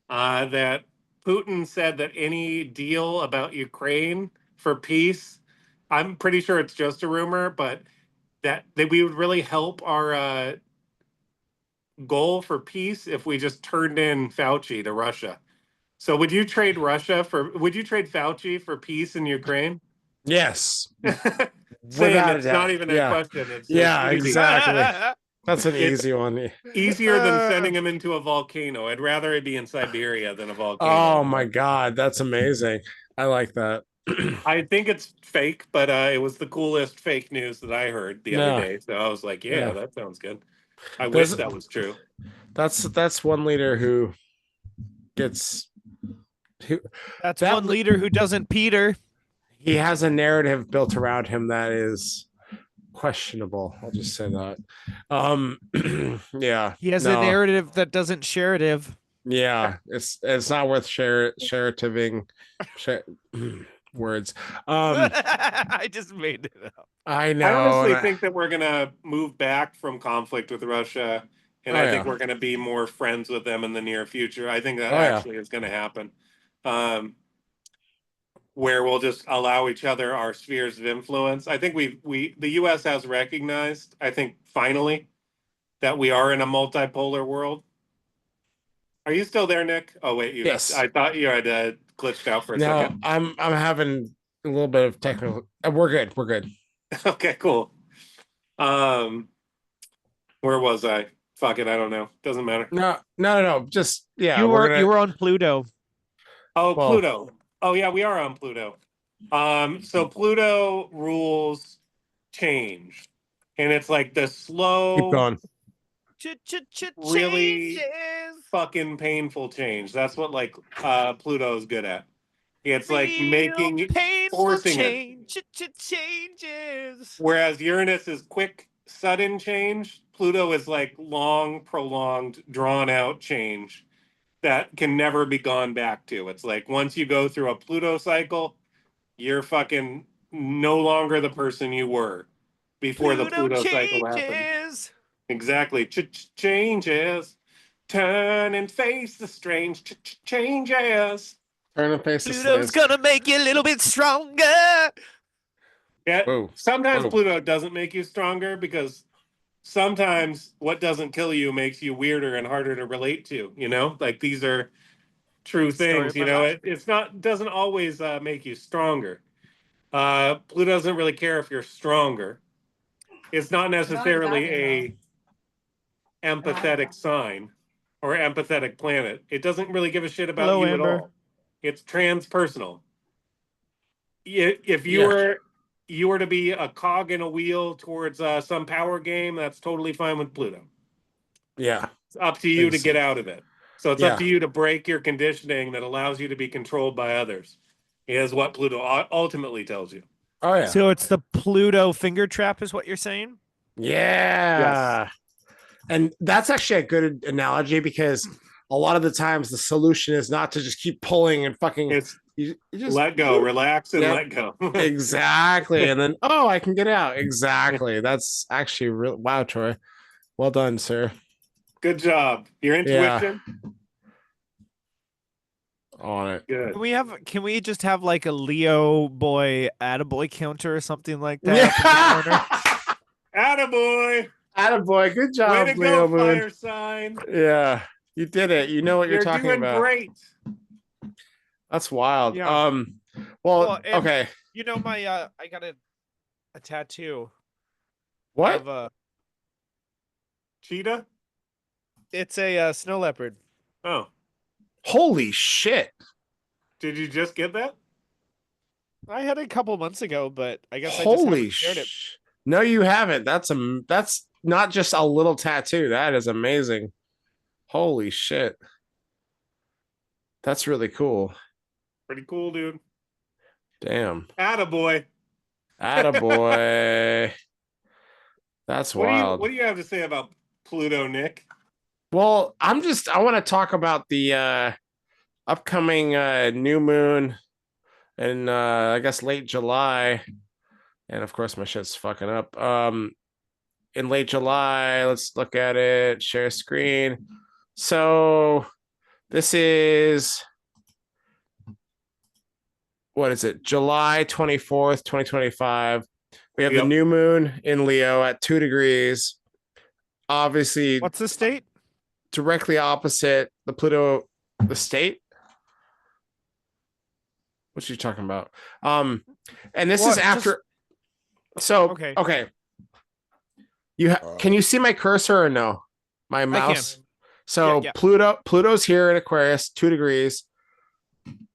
that Putin said that any deal about Ukraine for peace, I'm pretty sure it's just a rumor, but that we would really help our goal for peace if we just turned in Fauci to Russia. So would you trade Fauci for peace in Ukraine? Yes. Saying Without a it's doubt. not even Yeah. a question. It's Yeah, easy. exactly. That's an It's- easy one. Easier than sending him into a volcano. I'd rather it be in Siberia than a volcano. Oh my god, that's amazing. I like that. I think it's fake, but it was the coolest fake news that I heard the other day. So I was like, yeah, that sounds good. I wish There's- that was true. That's one leader who gets That's That one li- leader who doesn't Peter. he has a narrative built around him that is questionable. I'll just say that. Yeah. He has no, a narrative that doesn't sharative. Yeah, it's not worth sharativing words. I just made it up. I know. I honestly and think that we're gonna move back from conflict with Russia, and Oh, I think yeah. we're gonna be more friends with them in the near future. I think that Oh, yeah. actually is gonna happen. Where we'll just allow each other our spheres of influence. I think the US has recognized, I think finally, that we are in a multipolar world. Are you still there, Nick? Oh wait, Yes. I thought you had glitched out for a no, second. I'm having a little bit of technical. We're good. We're good. Okay, cool. Where was I? Fuck it, I don't know. Doesn't matter. No. Just yeah. you we're were gonna- you were on Pluto. Oh, Well- Pluto. Oh yeah, we are on Pluto. So Pluto rules change, and it's like the Keep slow, going. really Changes. fucking painful change. That's what like Pluto's good at. It's like Real making painful forcing it. change. Changes. Whereas Uranus is quick, sudden change. Pluto is like long, prolonged, drawn out change that can never be gone back to. It's like once you go through a Pluto cycle, you're fucking no longer the person you were before the Pluto cycle happened. Changes. Exactly. Changes. Turn and face the strange changes. Turn and face the Pluto's slaves. gonna make you a little bit stronger. Yeah. Whoa. Sometimes Whoa. Pluto doesn't make you stronger because sometimes what doesn't kill you makes you weirder and harder to relate to, you know? Like these are true Story things, of you my know? life. It's not doesn't always make you stronger. Pluto doesn't really care if you're stronger. It's not necessarily a empathetic sign or empathetic planet. It doesn't really give a shit about Hello, you Amber. at all. It's transpersonal. If Yeah. you were to be a cog in a wheel towards some power game, that's totally fine with Pluto. Yeah. It's up to you to Thanks. get out of it. So it's Yeah. up to you to break your conditioning that allows you to be controlled by others. Is what Pluto ultimately tells you. Oh yeah. So it's the Pluto finger trap, is what you're saying? Yeah. And that's actually a good analogy because a lot of the times the solution is not to just keep pulling and fucking It's you just let go, relax, and Yep. let go. exactly. And then I can get out. Exactly. That's actually real. Wow, Troy. Well done, sir. Good job. Your intuition. On it. Good. Can we just have like a Leo boy attaboy counter or something like that? up in the corner? Attaboy. Attaboy. Good Way job, to Leo go, Moon. fire sign. Yeah. You did it. You know what you're talking doing about. Great. That's wild. Yeah. Well, and okay. You know my I got a tattoo What? of a Cheetah? it's a snow leopard. Oh. Holy shit. Did you just get that? I had it a couple months ago, but I guess I just Holy haven't shared it. No, you haven't. That's not just a little tattoo. That is amazing. Holy shit. That's really cool. Pretty cool, dude. Damn. Attaboy. Attaboy. That's wild. What do you have to say about Pluto, Nick? Well, I want to talk about the upcoming new moon in I guess late July. And of course my shit's fucking up. In late July, let's look at it, share screen. So this is what is it? July 24th, 2025. We have the new moon in Leo at 2 degrees. Obviously, What's the state? Directly opposite the Pluto, the state. What you talking about? And this is after. So okay. Can you see my cursor or no? My mouse. So yeah. Pluto's here in Aquarius, 2 degrees.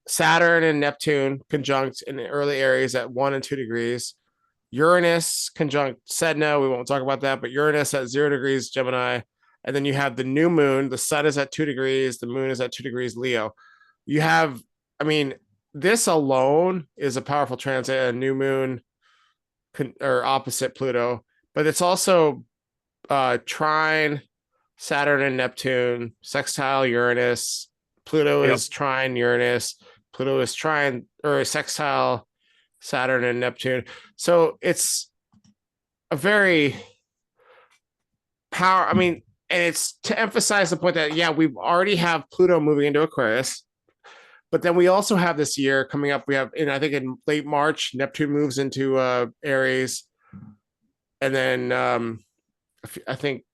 Saturn and Neptune conjunct in the early Aries at 1 and 2 degrees. Uranus conjunct Sedna. We won't talk about that, but Uranus at 0 degrees Gemini. And then you have the new moon. The sun is at 2 degrees. The moon is at 2 degrees Leo. You have, this alone is a powerful transit, a new moon or opposite Pluto, but it's also trine Saturn and Neptune, sextile Uranus. Pluto is trine Uranus. Pluto is trine or sextile Saturn and Neptune. So it's a very and it's to emphasize the point that, we already have Pluto moving into Aquarius, but then we also have this year coming up. We have, I think in late March, Neptune moves into Aries. And then I think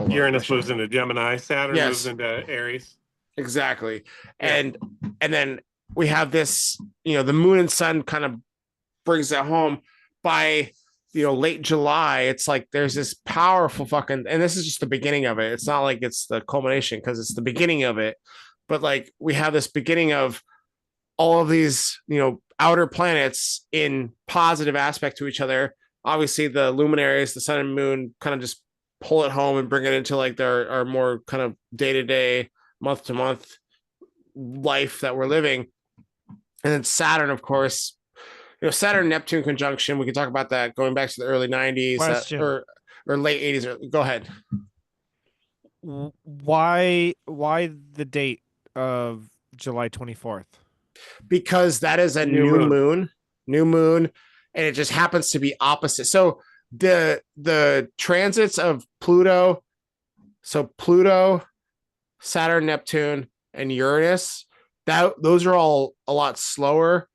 Uranus moves into Gemini. Saturn moves into Aries. Exactly. And then we have this, the moon and sun kind of brings that home by late July. It's like there's this powerful fucking, and this is just the beginning of it. It's not like it's the culmination because it's the beginning of it, but like we have this beginning of all of these outer planets in positive aspect to each other. Obviously, the luminaries, the sun and moon, kind of just pull it home and bring it into like our more kind of day to day, month to month life that we're living. And then Saturn, of course, Saturn Neptune conjunction. We can talk about that going back to the early '90s or late '80s. Go ahead. Why the date of July 24th? Because that is a new moon, and it just happens to be opposite. So the transits of Pluto, Saturn, Neptune, and Uranus, those are all a lot slower.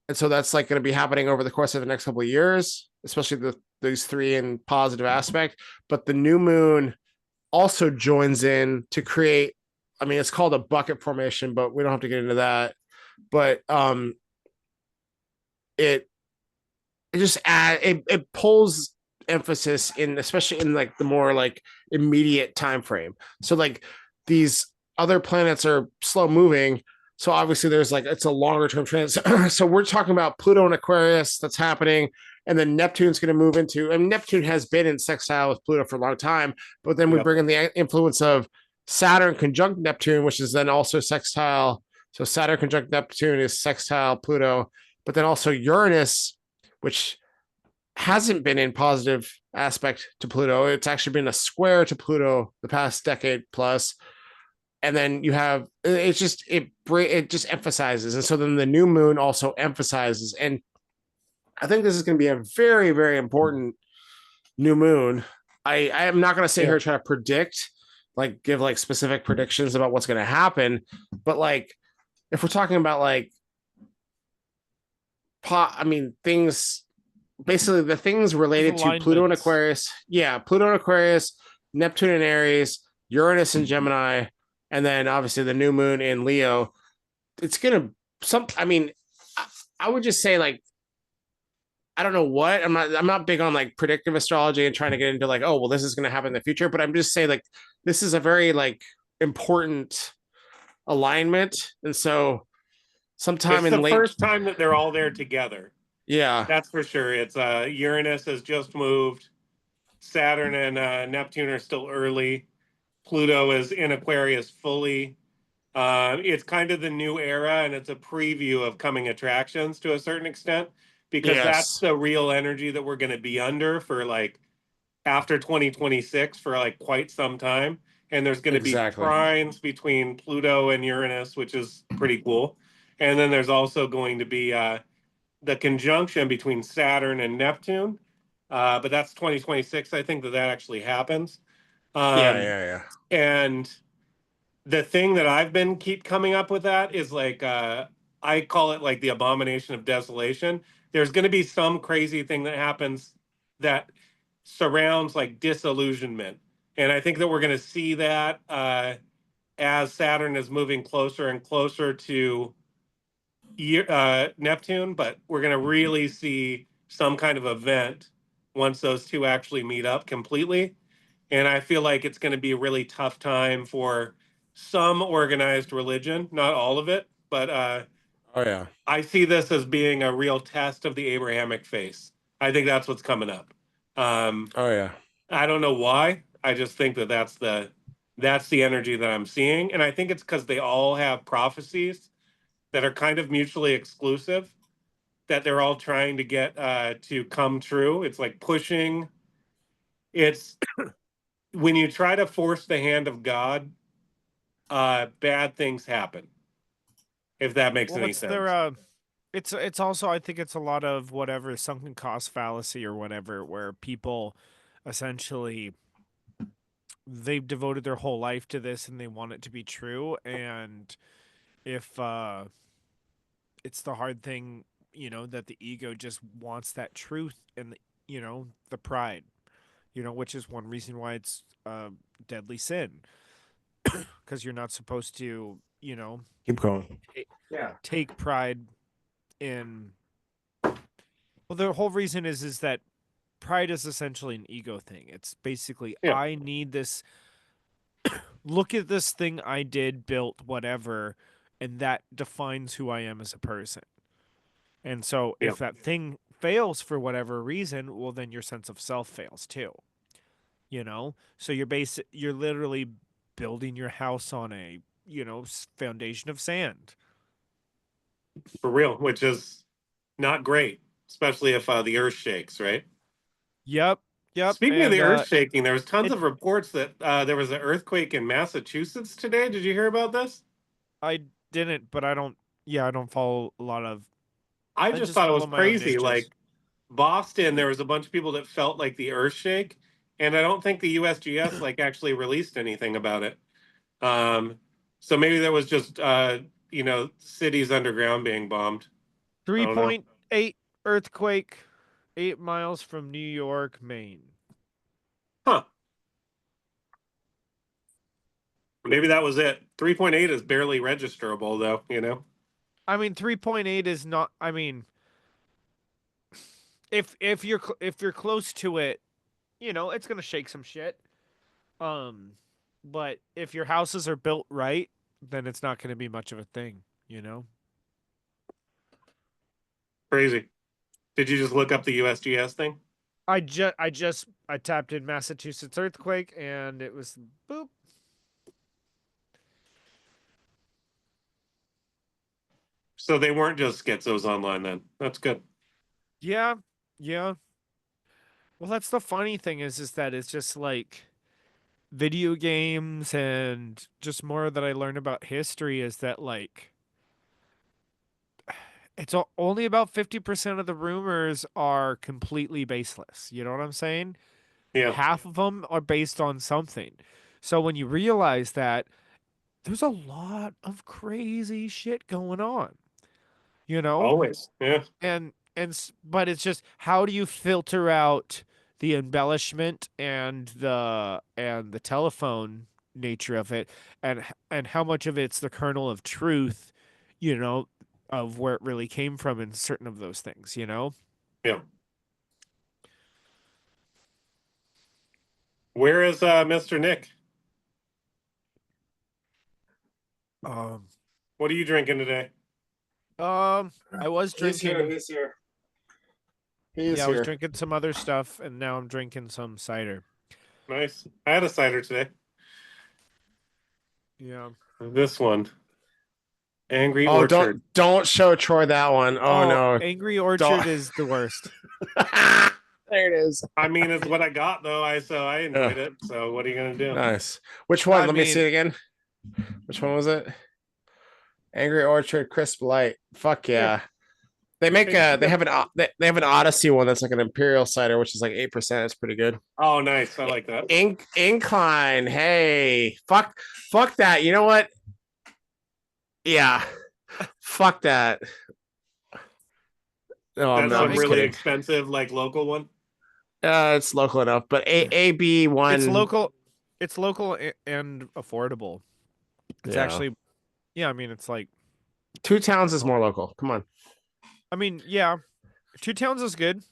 And so that's like going to be happening over the course of the next couple of years, especially these three in positive aspect. But the new moon also joins in to create, I mean, it's called a bucket formation, but we don't have to get into that. But it just it pulls emphasis in, especially in like the more like immediate time frame. So like these other planets are slow moving, so obviously there's like, it's a longer term transit. So we're talking about Pluto and Aquarius that's happening, and then Neptune's going to move into, and Neptune has been in sextile with Pluto for a long time, but then we bring in the influence of Saturn conjunct Neptune, which is then also sextile. So Saturn conjunct Neptune is sextile Pluto, but then also Uranus, which hasn't been in positive aspect to Pluto. It's actually been a square to Pluto the past decade plus. And then you have, it just emphasizes. And so then the new moon also emphasizes. And I think this is going to be a very, very important new moon. I am not going to sit here trying to predict, like give like specific predictions about what's going to happen. But like, if we're talking about like, things, basically the things related to Pluto and Aquarius. Yeah, Pluto and Aquarius, Neptune and Aries, Uranus and Gemini, and then obviously the new moon in Leo. It's gonna I would just say like, I don't know what, I'm not big on like predictive astrology and trying to get into like, oh well, this is gonna happen in the future. But I'm just saying like, this is a very like important alignment, and so sometime it's in the first time that they're all there together. Yeah, that's for sure. It's Uranus has just moved. Saturn and Neptune are still early. Pluto is in Aquarius fully. It's kind of the new era, and it's a preview of coming attractions to a certain extent, because that's the real energy that we're going to be under for like after 2026 for like quite some time. And there's going to be trines between Pluto and Uranus, which is pretty cool. And then there's also going to be the conjunction between Saturn and Neptune. But that's 2026. I think that actually happens. Yeah. And the thing that I've been keep coming up with that is like, I call it like the abomination of desolation. There's going to be some crazy thing that happens that surrounds like disillusionment. And I think that we're going to see that as Saturn is moving closer and closer to Neptune, but we're going to really see some kind of event once those two actually meet up completely. And I feel like it's going to be a really tough time for some organized religion, not all of it, but I see this as being a real test of the Abrahamic faith. I think that's what's coming up. I don't know why. I just think that that's the energy that I'm seeing, and I think it's because they all have prophecies that are kind of mutually exclusive, that they're all trying to get to come true. It's like pushing. It's when you try to force the hand of God, bad things happen. If that makes any sense. It's also, I think it's a lot of whatever sunken cost fallacy or whatever, where people essentially they've devoted their whole life to this and they want it to be true. And if it's the hard thing, that the ego just wants that truth, and the pride, which is one reason why it's deadly sin, because you're not supposed to, keep going. Take pride in. Well, the whole reason is that pride is essentially an ego thing. It's basically, I need this. Look at this thing I did, built, whatever, and that defines who I am as a person. And so Yep. if that thing fails for whatever reason, well, then your sense of self fails too. You know, so you're literally building your house on a foundation of sand. For real, which is not great, especially if the earth shakes, right? Yep, yep. Speaking of And the earth shaking, there was tons it, of reports that there was an earthquake in Massachusetts today. Did you hear about this? I didn't, but I don't. Yeah, I don't follow a lot of. I I just just thought it was follow my own crazy. niches. Like Boston, there was a bunch of people that felt like the earth shake, and I don't think the USGS like actually released anything about it. So maybe that was just cities underground being bombed. I don't know. 3.8 earthquake, 8 miles from New York, Maine. Huh. Maybe that was it. 3.8 is barely registerable though, you know? I mean, 3.8 is not. I mean, if you're close to it, it's gonna shake some shit. But if your houses are built right, then it's not gonna be much of a thing. Crazy. Did you just look up the USGS thing? I tapped in Massachusetts earthquake and it was boop. So they weren't just schizos online then. That's good. Yeah, yeah. Well, that's the funny thing is that it's just like video games and just more that I learned about history is that like only about 50% of the rumors are completely baseless. You know what I'm saying? Yeah. Half of them are based on something. So when you realize that there's a lot of crazy shit going on, Always. Yeah. but it's just how do you filter out the embellishment and the telephone nature of it and how much of it's the kernel of truth, of where it really came from in certain of those things, Yeah. Where is Mr. Nick? Um, What are you drinking today? I was drinking. He's here. He's Yeah, I was here. drinking some other stuff, and now I'm drinking some cider. Nice. I had a cider today. Yeah. This one. Angry Oh, Orchard. don't show Troy that one. Oh no. Angry Orchard Don't. is the worst. There it is. I mean, it's what I got though. I enjoyed it. So what are you gonna do? Nice. Which one? I Let me see mean- it again. Which one was it? Angry Orchard Crisp Light. Fuck yeah. They make they have an Odyssey one that's like an imperial cider, which is like 8%. It's pretty good. Oh, nice. I like that. Incline. Hey, fuck that. You know what? Yeah, fuck that. No, I'm That's not. some I'm just really kidding. expensive, like local one. It's local enough, but AB one. It's local. It's local and affordable. It's Yeah. actually, yeah. I mean, it's like, Two Towns is more local. Come on. I mean, yeah. Two Towns is good.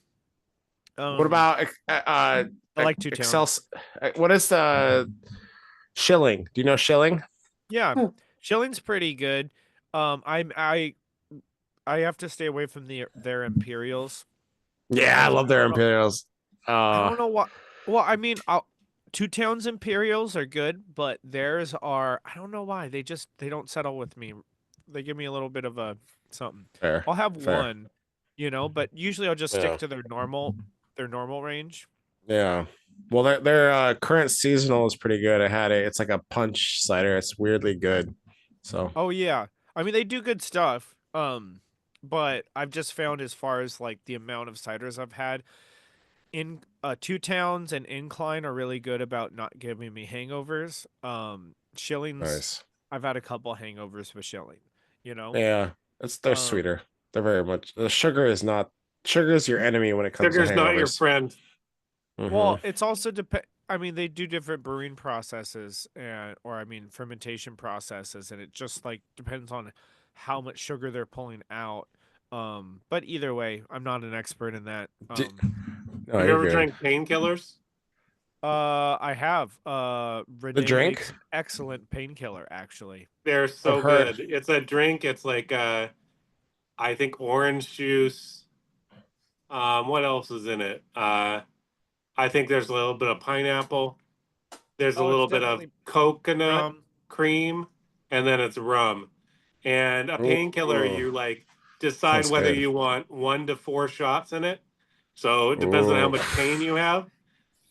What about I like Two Towns. What is the Shilling? Do you know Shilling? Yeah, Shilling's pretty good. I have to stay away from their Imperials. Yeah, I love their Imperials. I don't know what. Well, I mean, Two Towns Imperials are good, but theirs are. I don't know why they don't settle with me. They give me a little bit of a something. Fair. I'll have Fair. one, but usually I'll just Yeah. stick to their normal range. Yeah. Well, their current seasonal is pretty good. I had it. It's like a punch cider. It's weirdly good. So. Oh yeah, I mean they do good stuff. But I've just found as far as like the amount of ciders I've had in Two Towns and Incline are really good about not giving me hangovers. Shillings, Nice. I've had a couple hangovers with Shilling. Yeah, they're sweeter. They're very much. The sugar is your enemy when it comes Sugar's to not your hangovers. friend. Well, it's also I mean, they do different brewing processes fermentation processes, and it just like depends on how much sugar they're pulling out. But either way, I'm not an expert in that. No, Have you you're ever good. drank painkillers? I have. Renee drink? makes an excellent painkiller, actually. They're so I've heard. good. It's a drink. It's like I think orange juice. What else is in it? I think there's a little bit of pineapple. There's a Oh, it's little bit of definitely coconut rum. cream, and then it's rum. And a painkiller, Ooh, you like decide sounds whether good. you want 1 to 4 shots in it. So it depends on how Ooh, much pain you have.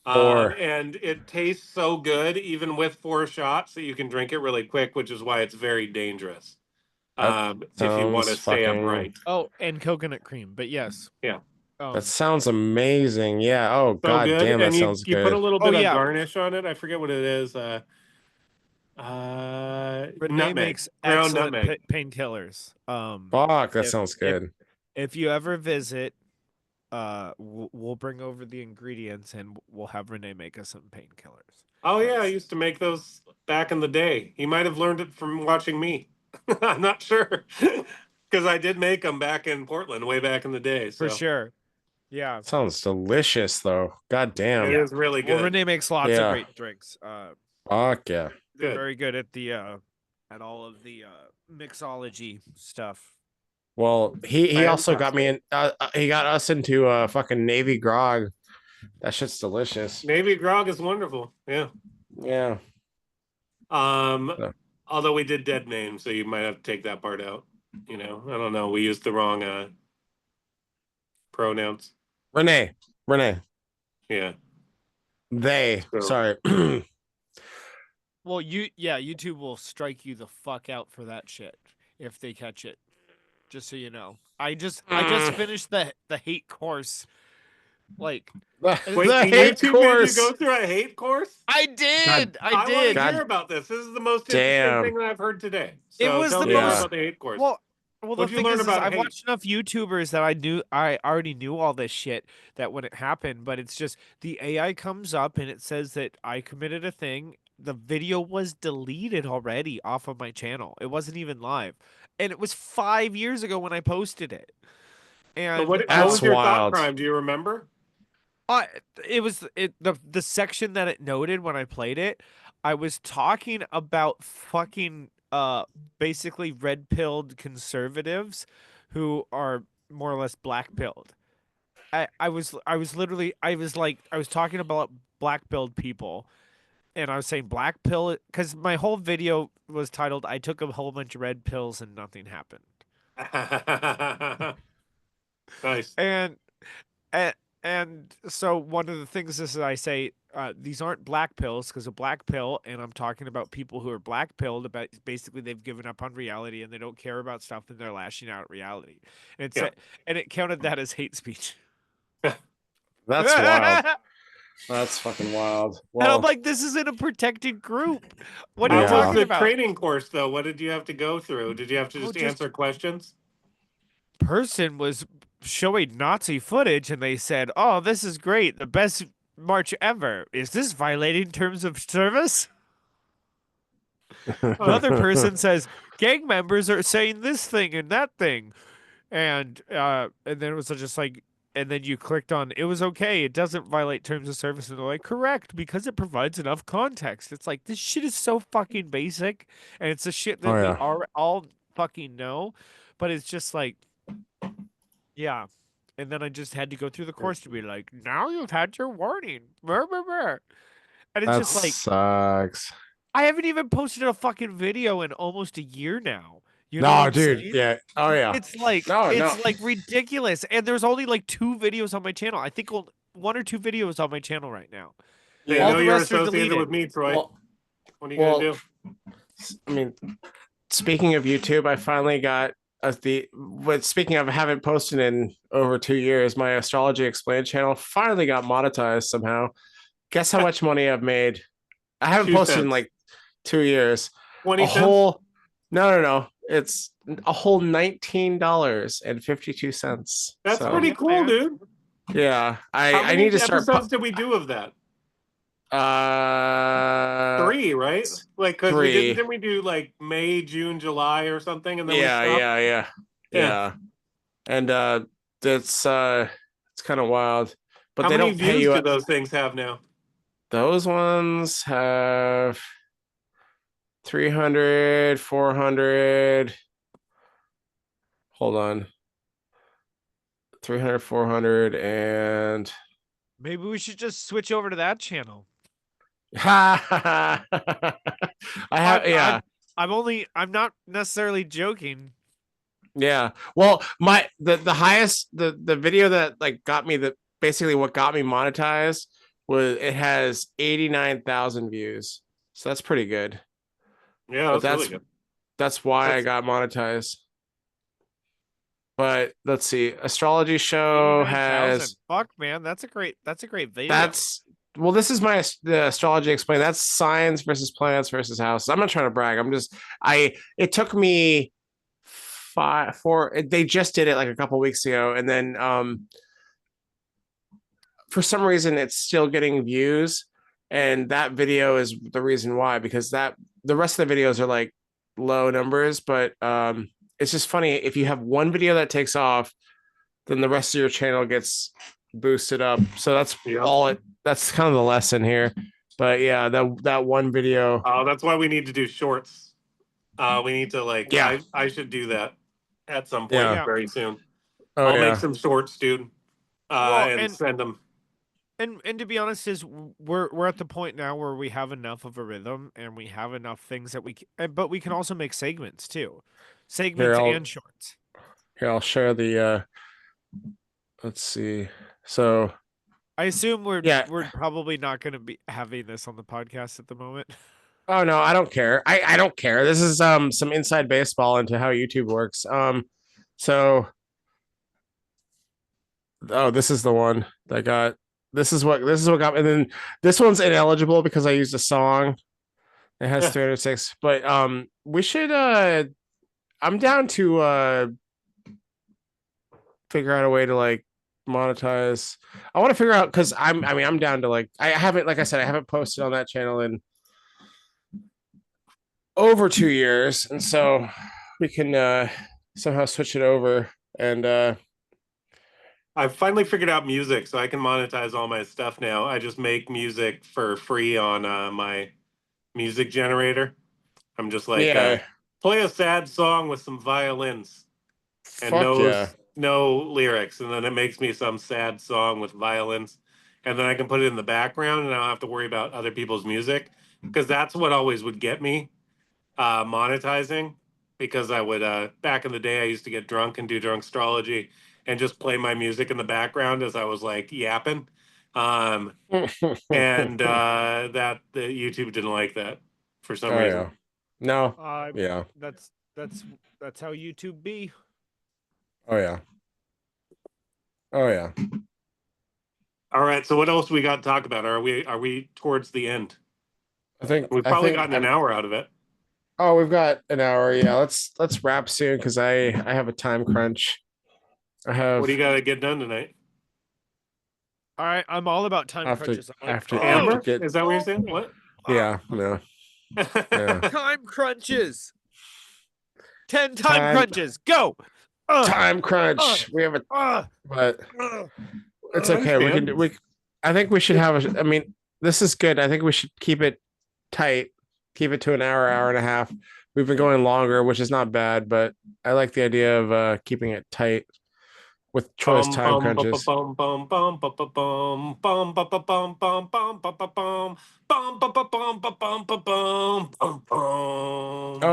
four. And it tastes so good, even with 4 shots, that you can drink it really quick, which is why it's very dangerous. That If you want sounds to stay fucking. upright. Oh, and coconut cream. But yes. Yeah. That sounds amazing. Yeah. Oh So god good. damn, that And you sounds you put a good. little Oh bit of yeah. garnish on it. I forget what it is. Renee Nutmeg. makes Ground excellent nutmeg. painkillers. Fuck, that If sounds if good. if you ever visit, we'll bring over the ingredients and we'll have Renee make us some painkillers. Oh yeah, I used to make those back in the day. He might have learned it from watching me. I'm not sure. Because I did make them back in Portland way back in the day. For So sure. Yeah. Sounds delicious though. God damn. it is really Well, good. Renee makes lots of Yeah. great drinks. Fuck yeah. They're Good. very good at the at all of the mixology stuff. Well, he also got me Fantastic. in. He got us into fucking Navy grog. That shit's delicious. Navy grog is wonderful. Yeah. Yeah. Yeah. Although we did dead names, so you might have to take that part out. I don't know. We used the wrong pronouns. Renee. Yeah. They. So- Sorry. Well, YouTube will strike you the fuck out for that shit if they catch it. Just so you know. I just finished the hate course. Like Wait, the YouTube hate made you course. go through a hate course? I did. I want did. to hear about this. This is the most Damn. interesting thing that I've heard today. It So was tell the me more most- about the hate course. Well, the What'd you thing learn is about I've hate? watched enough YouTubers that I already knew all this shit that when it happened, but it's just the AI comes up and it says that I committed a thing. The video was deleted already off of my channel. It wasn't even live. And it was 5 years ago when I posted it. And So what That's was your thought wild. crime? Do you remember? it was the section that it noted when I played it. I was talking about fucking basically red pilled conservatives who are more or less black pilled. I was talking about black pilled people, and I was saying black pill because my whole video was titled "I took a whole bunch of red pills and nothing happened." Nice. And and so one of the things is that I say these aren't black pills because a black pill, and I'm talking about people who are black pilled about basically they've given up on reality and they don't care about stuff and they're lashing out at reality. And it said, and it counted that as hate speech. That's wild. That's fucking wild. And I'm Well, like, this isn't a protected group. What are How you was talking the about? training course though? What did you have to go through? Did you have to Oh, just just- answer questions? Person was showing Nazi footage and they said, "Oh, this is great. The best march ever. Is this violating terms of service?" Another person says, "Gang members are saying this thing and that thing." And then it was just like, and then you clicked on it was okay. It doesn't violate terms of service, and they're like, correct, because it provides enough context. It's like this shit is so fucking basic, and it's the shit that Oh, we yeah. all fucking know, but it's just like, yeah. And then I just had to go through the course to be like, now you've had your warning. Brr, brr, brr. And it's that just like, sucks. I haven't even posted a fucking video in almost a year now. You know what No, I'm dude. saying? Yeah. Oh yeah. It's like No, it's no. like ridiculous, and there's only like 2 videos on my channel. I think 1 or 2 videos on my channel right now. They Yeah. All know the you're rest are associated with deleted. me, Troy. Well, What are you gonna well, do? I mean, speaking of YouTube, I finally got speaking of haven't posted in over 2 years, my Astrology Explained channel finally got monetized somehow. Guess how much money I've made? I haven't 2 posted in cents. like 2 years. 20 A cents? whole no. It's a whole $19.52. That's So, pretty Yeah, cool, man. dude. yeah. How I many need to start episodes did we do of that? 3, right? Like, because we 3. didn't we do like May, June, July or something, and then we stopped? Yeah. And it's kind of wild. But How they many don't pay views you. do those things have now? Those ones have 300, 400. Hold on. 300, 400, and Maybe we should just switch over to that channel. I have, yeah. I'm not necessarily joking. Yeah. Well, the highest the video that like got me basically what got me monetized was it has 89,000 views. So that's pretty good. Yeah, But that's really good. that's why I got monetized. But let's see. Astrology show 89,000. has Fuck, man, that's a great video. well, this is the astrology explained. That's signs versus planets versus houses. I'm not trying to brag. It took me they just did it like a couple weeks ago, and then for some reason it's still getting views, and that video is the reason why, because the rest of the videos are like low numbers, but it's just funny if you have one video that takes off, then the rest of your channel gets boosted up. So that's that's kind of the lesson here. But yeah, that one video. Oh, that's why we need to do shorts. We need to I should do that at some point very soon. I'll make some shorts, dude. And send them. And to be honest, we're at the point now where we have enough of a rhythm and we have enough things that but we can also make segments too, and shorts. Here, I'll share the. Let's see. So, I assume we're probably not going to be having this on the podcast at the moment. Oh no, I don't care. I don't care. This is some inside baseball into how YouTube works. So. Oh, this is the one that got. This is what got me. And then this one's ineligible because I used a song. It has 306, but we should I'm down to figure out a way to like monetize. I want to figure out, because I'm down to like, I haven't, like I said, I haven't posted on that channel in over 2 years, and so we can somehow switch it over. And I've finally figured out music, so I can monetize all my stuff now. I just make music for free on my music generator. I'm just like, play a sad song with some violins and no lyrics, and then it makes me some sad song with violins, and then I can put it in the background, and I don't have to worry about other people's music, because that's what always would get me monetizing. Because I would back in the day, I used to get drunk and do drunk astrology and just play my music in the background as I was like yapping. And that the YouTube didn't like that for some reason. No. That's how YouTube be. Oh yeah. All right. So what else we got to talk about? Are we towards the end? I think we've probably gotten an hour out of it. Oh, we've got an hour. Yeah, let's wrap soon, because I have a time crunch. What do you got to get done tonight? All right, I'm all about time crunches. Amber? Is that what you're saying? What? Yeah, no. Yeah. Time crunches. 10 time crunches. Go. Time crunch. We have but it's okay. I think we should have I mean, this is good. I think we should keep it tight. Keep it to an hour and a half. We've been going longer, which is not bad, but I like the idea of keeping it tight with choice time crunches. Oh,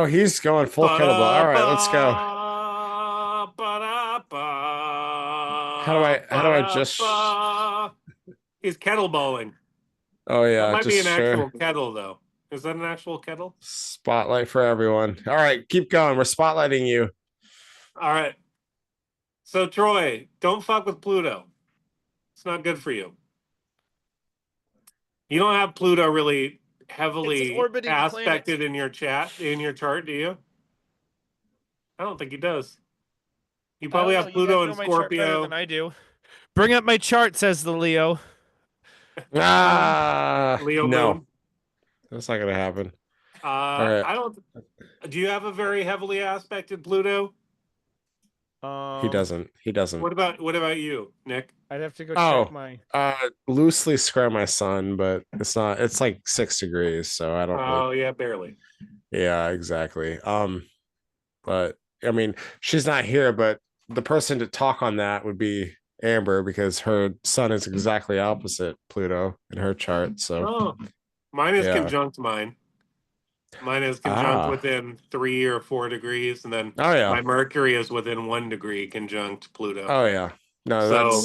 he's going full kettlebell. All right, let's go. How do I just? He's kettleballing. Oh yeah, that might be an actual kettle though. Is that an actual kettle? Spotlight for everyone. All right, keep going. We're spotlighting you. All right. So Troy, don't fuck with Pluto. It's not good for you. You don't have Pluto really heavily aspected in your chart, do you? I don't think he does. You probably have Pluto and Scorpio. Than I do. Bring up my chart, says the Leo. Leo no. Moon. That's not gonna happen. Right. I don't. Do you have a very heavily aspected Pluto? He doesn't. What about you, Nick? I'd have to go check my. Loosely square my sun, but it's not. It's like 6 degrees, so I don't. Oh yeah, barely. Yeah, exactly. But I mean, she's not here, but the person to talk on that would be Amber because her sun is exactly opposite Pluto in her chart. So Oh, mine is yeah. conjunct mine. Mine is conjunct Ah. within 3 or 4 degrees, and then Oh yeah. my Mercury is within 1 degree conjunct Pluto. Oh yeah. No, So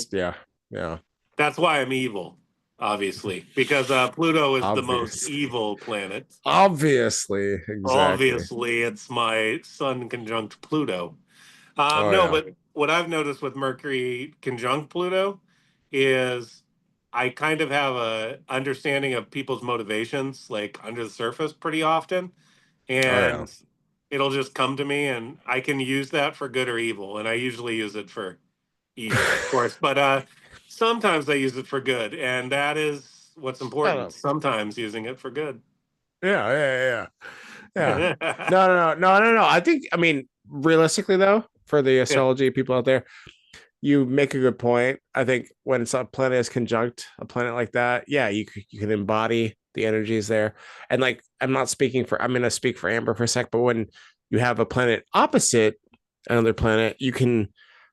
yeah. that's why I'm evil, obviously, because Pluto is the most Obvious. evil planet. Obviously, exactly. Obviously, it's my Sun conjunct Pluto. Oh No, yeah. but what I've noticed with Mercury conjunct Pluto is I kind of have a understanding of people's motivations, like under the surface, pretty often, Oh yeah. and it'll just come to me, and I can use that for good or evil, and I usually use it for evil, of course, but sometimes I use it for good, and that is what's Shut important. up. Sometimes using it for good. Yeah. No. I mean, realistically though, for the Yeah. astrology people out there, you make a good point. I think when a planet is conjunct a planet like that, yeah, you can embody the energies there. And like, I'm going to speak for Amber for a sec, but when you have a planet opposite another planet, you can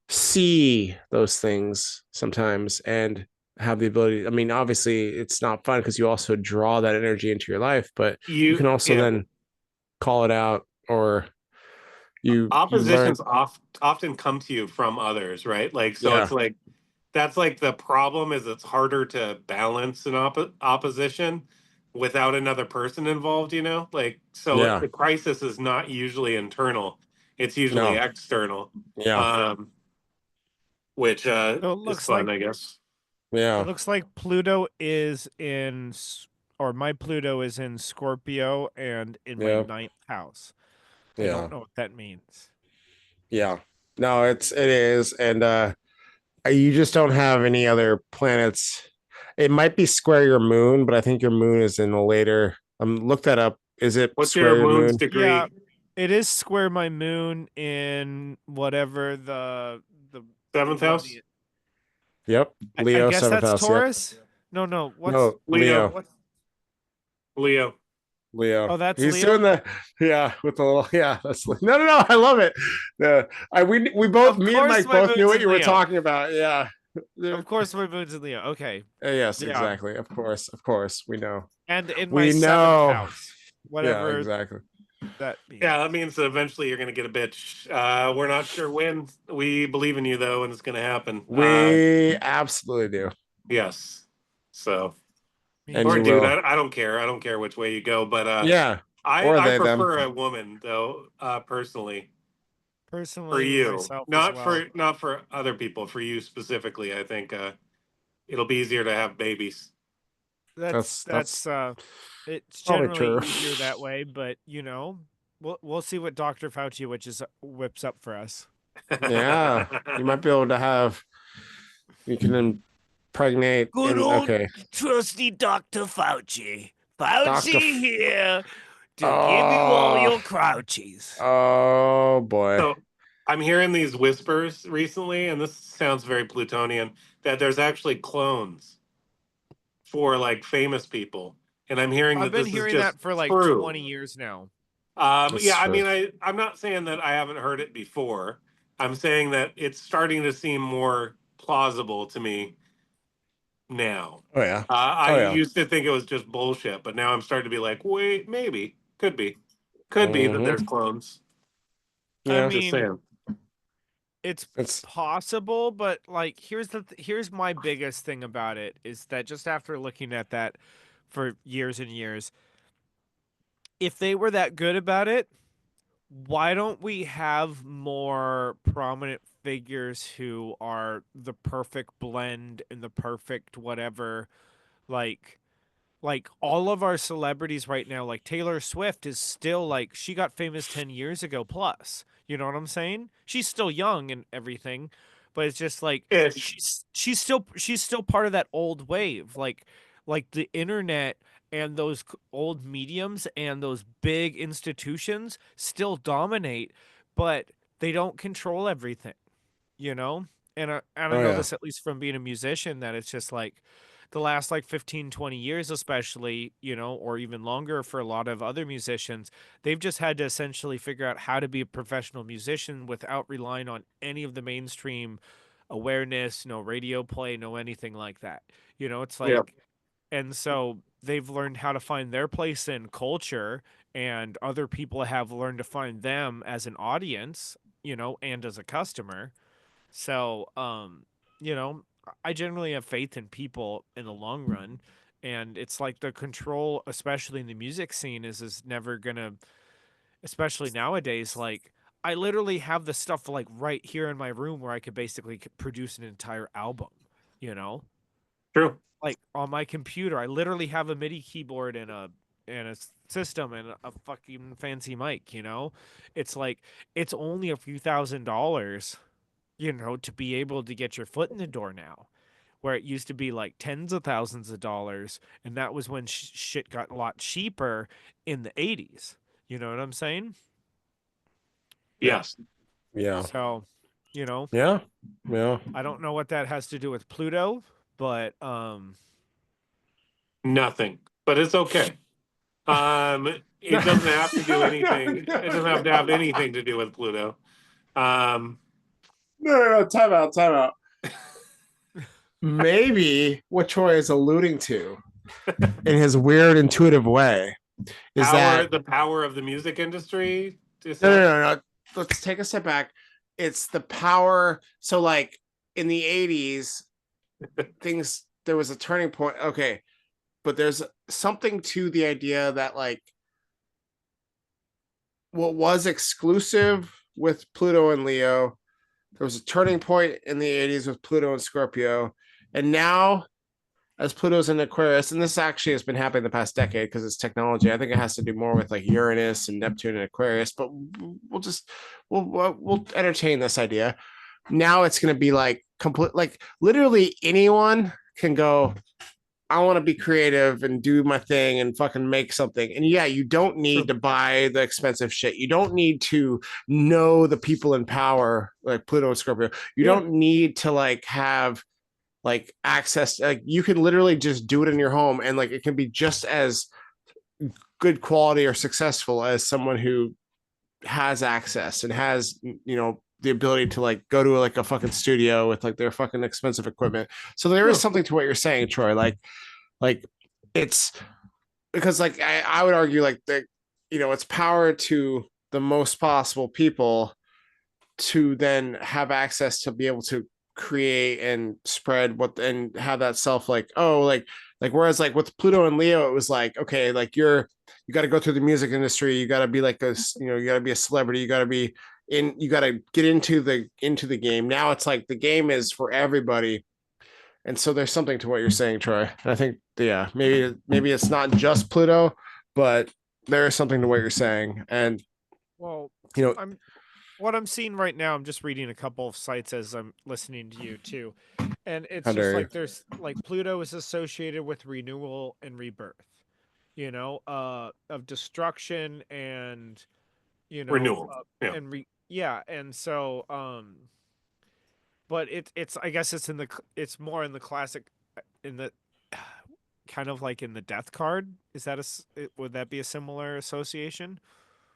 see those things sometimes and have the ability. I mean, obviously, it's not fun because you also draw that energy into your life, but you can also Yeah. then call it out or you learn. Oppositions often come to you from others, right? Like, so Yeah. it's like that's like the problem is it's harder to balance an opposition without another person involved, you know? Like, so Yeah. the crisis is not usually internal, it's usually No. external. Yeah. Um, which So is fun, I guess. Yeah. it looks like Pluto is or my Pluto is in Scorpio and in my Yeah. ninth house. I Yeah. don't know what that means. Yeah. No, it is. And you just don't have any other planets. It might be square your moon, but I think your moon is in a later. Look that up. Is it What's your square your moon's moon? Yeah, degree? it is square my moon in whatever the Seventh what house? Yep. I Leo, guess seventh that's house. Yep. Taurus. No, what's No, Leo. Leo. what? Leo. Leo. Oh, that's He's Leo. doing the with the little that's no. I love it. We both Of me and course, Mike my both knew moon's what in you were Leo. talking about. Yeah. Of course, my moon's in Leo. Okay, Yes, yeah, exactly. Of course. We know. and in my We seventh know. house, Yeah, whatever exactly. that means. Yeah, that means that eventually you're going to get a bitch. We're not sure when. We believe in you though, and it's going to happen. We absolutely do. Yes. So, And Me or you dude, will. I don't care. I don't care which way you go, but Yeah. Or I they them. prefer a woman though, personally, for personally, you, myself as not well. for other people, for you specifically. I think it'll be easier to have babies. That's It's probably generally true. easier that way, but we'll see what Dr. Fauci whips up for us. Yeah. You might be able to have you can impregnate Good and old okay. trusty Dr. Fauci. Dr. Here to give you all Oh, your crouchies. oh boy. So I'm hearing these whispers recently, and this sounds very Plutonian, that there's actually clones for like famous people. And I'm hearing I've that been this is hearing just that for like true. 20 years now. That's Yeah, I true. mean, I'm not saying that I haven't heard it before. I'm saying that it's starting to seem more plausible to me now. Oh yeah. I Oh yeah. used to think it was just bullshit, but now I'm starting to be like, wait, maybe, could be that there's Mm-hmm. clones. I Yeah. Just mean, saying. it's It's possible, but like here's my biggest thing about it is that just after looking at that for years and years, if they were that good about it, why don't we have more prominent figures who are the perfect blend and the perfect whatever, like all of our celebrities right now, like Taylor Swift is still like she got famous 10 years ago plus. You know what I'm saying? She's still young and everything, but it's just like Ish. she's still part of that old wave. Like the internet and those old mediums and those big institutions still dominate, but they don't control everything, you know? And I oh know yeah. this at least from being a musician that it's just like the last like 15, 20 years, especially, or even longer for a lot of other musicians, they've just had to essentially figure out how to be a professional musician without relying on any of the mainstream awareness, no radio play, no anything like that. It's Yeah. like, and so they've learned how to find their place in culture, and other people have learned to find them as an audience, and as a customer. So, you know, I generally have faith in people in the long run. And it's like the control, especially in the music scene, is never gonna, especially nowadays, like I literally have the stuff like right here in my room where I could basically produce an entire album, you know? True. Like on my computer, I literally have a MIDI keyboard and a system and a fucking fancy mic, It's like it's only a few $1,000s, to be able to get your foot in the door now, where it used to be like tens of thousands of dollars, and that was when shit got a lot cheaper in the 80s. You know what I'm saying? Yes. Yeah. So, Yeah. Yeah. I don't know what that has to do with Pluto, but Nothing. But it's okay. It doesn't have to do anything. It doesn't have to have anything to do with Pluto. No. Time out. Maybe what Troy is alluding to in his weird intuitive way is the power of the music industry. No. Let's take a step back. It's the power. So like in the 80s, there was a turning point. Okay. But there's something to the idea that like what was exclusive with Pluto and Leo, there was a turning point in the 80s with Pluto and Scorpio. And now, as Pluto's in Aquarius, and this actually has been happening the past decade because it's technology. I think it has to do more with like Uranus and Neptune and Aquarius, but we'll entertain this idea. Now it's going to be like complete, like literally anyone can go, I want to be creative and do my thing and fucking make something. And yeah, you don't need to buy the expensive shit. You don't need to know the people in power like Pluto and Scorpio. You don't need to like have like access. Like you can literally just do it in your home, and like it can be just as good quality or successful as someone who has access and has, the ability to like go to like a fucking studio with like their fucking expensive equipment. So there is something to what you're saying, Troy. Like it's because like I would argue like that, it's power to the most possible people to then have access to be able to create and spread and have that self like, oh, like whereas like with Pluto and Leo, it was like, okay, like you got to go through the music industry, you got to be like you got to be a celebrity, you got to get into the game. Now it's like the game is for everybody. And so there's something to what you're saying, Troy. And I think, yeah, maybe it's not just Pluto, but there is something to what you're saying. And, what I'm seeing right now, I'm just reading a couple of sites as I'm listening to you too. And it's just like there's like Pluto is associated with renewal and rebirth, of destruction and, renewal. And so, but it's I guess it's more in the classic, in the kind of like in the death card. Is that would that be a similar association?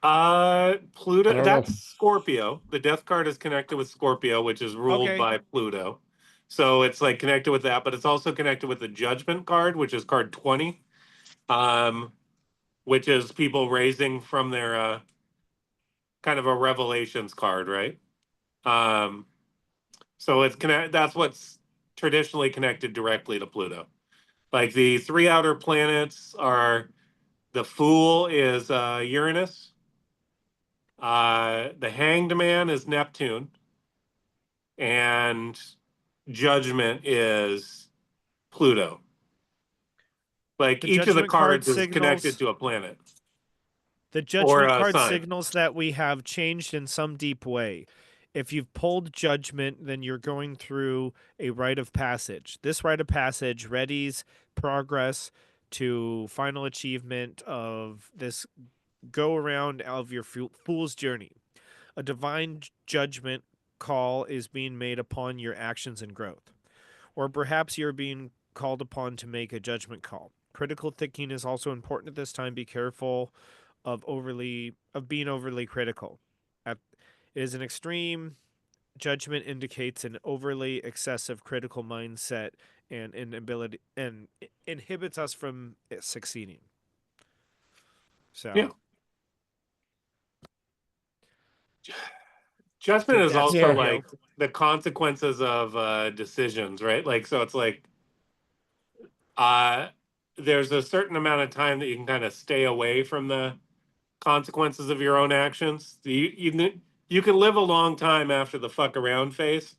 Pluto, that's Scorpio. The death card is connected with Scorpio, which is ruled by Pluto. So it's like connected with that, but it's also connected with the judgment card, which is card 20, which is people raising from their kind of a revelations card, right? So it's that's what's traditionally connected directly to Pluto. Like the three outer planets are, the Fool is Uranus. The Hanged Man is Neptune, and Judgment is Pluto. Like each of the cards is connected to a planet. The Judgment card signals that we have changed in some deep way. If you've pulled Judgment, then you're going through a rite of passage. This rite of passage readies progress to final achievement of this go around of your fool's journey. A divine judgment call is being made upon your actions and growth. Or perhaps you're being called upon to make a judgment call. Critical thinking is also important at this time. Be careful of being overly critical. It is an extreme judgment indicates an overly excessive critical mindset and inability and inhibits us from succeeding. So Yeah. Judgment is that's also Yeah. like the consequences of decisions, right? Like, so it's like there's a certain amount of time that you can kind of stay away from the consequences of your own actions. You can live a long time after the fuck around phase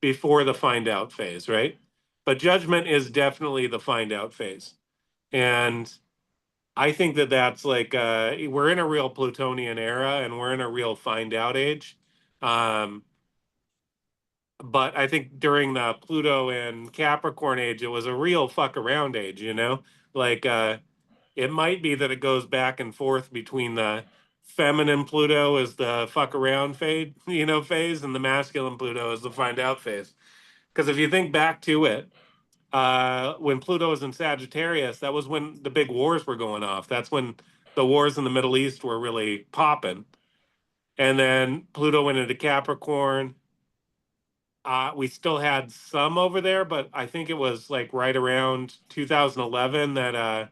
before the find out phase, right? But judgment is definitely the find out phase. And I think that that's like we're in a real Plutonian era and we're in a real find out age. But I think during the Pluto and Capricorn age, it was a real fuck around age, you know? Like it might be that it goes back and forth between the feminine Pluto is the fuck around phase, phase, and the masculine Pluto is the find out phase. Because if you think back to it, when Pluto was in Sagittarius, that was when the big wars were going off. That's when the wars in the Middle East were really popping. And then Pluto went into Capricorn. We still had some over there, but I think it was like right around 2011 that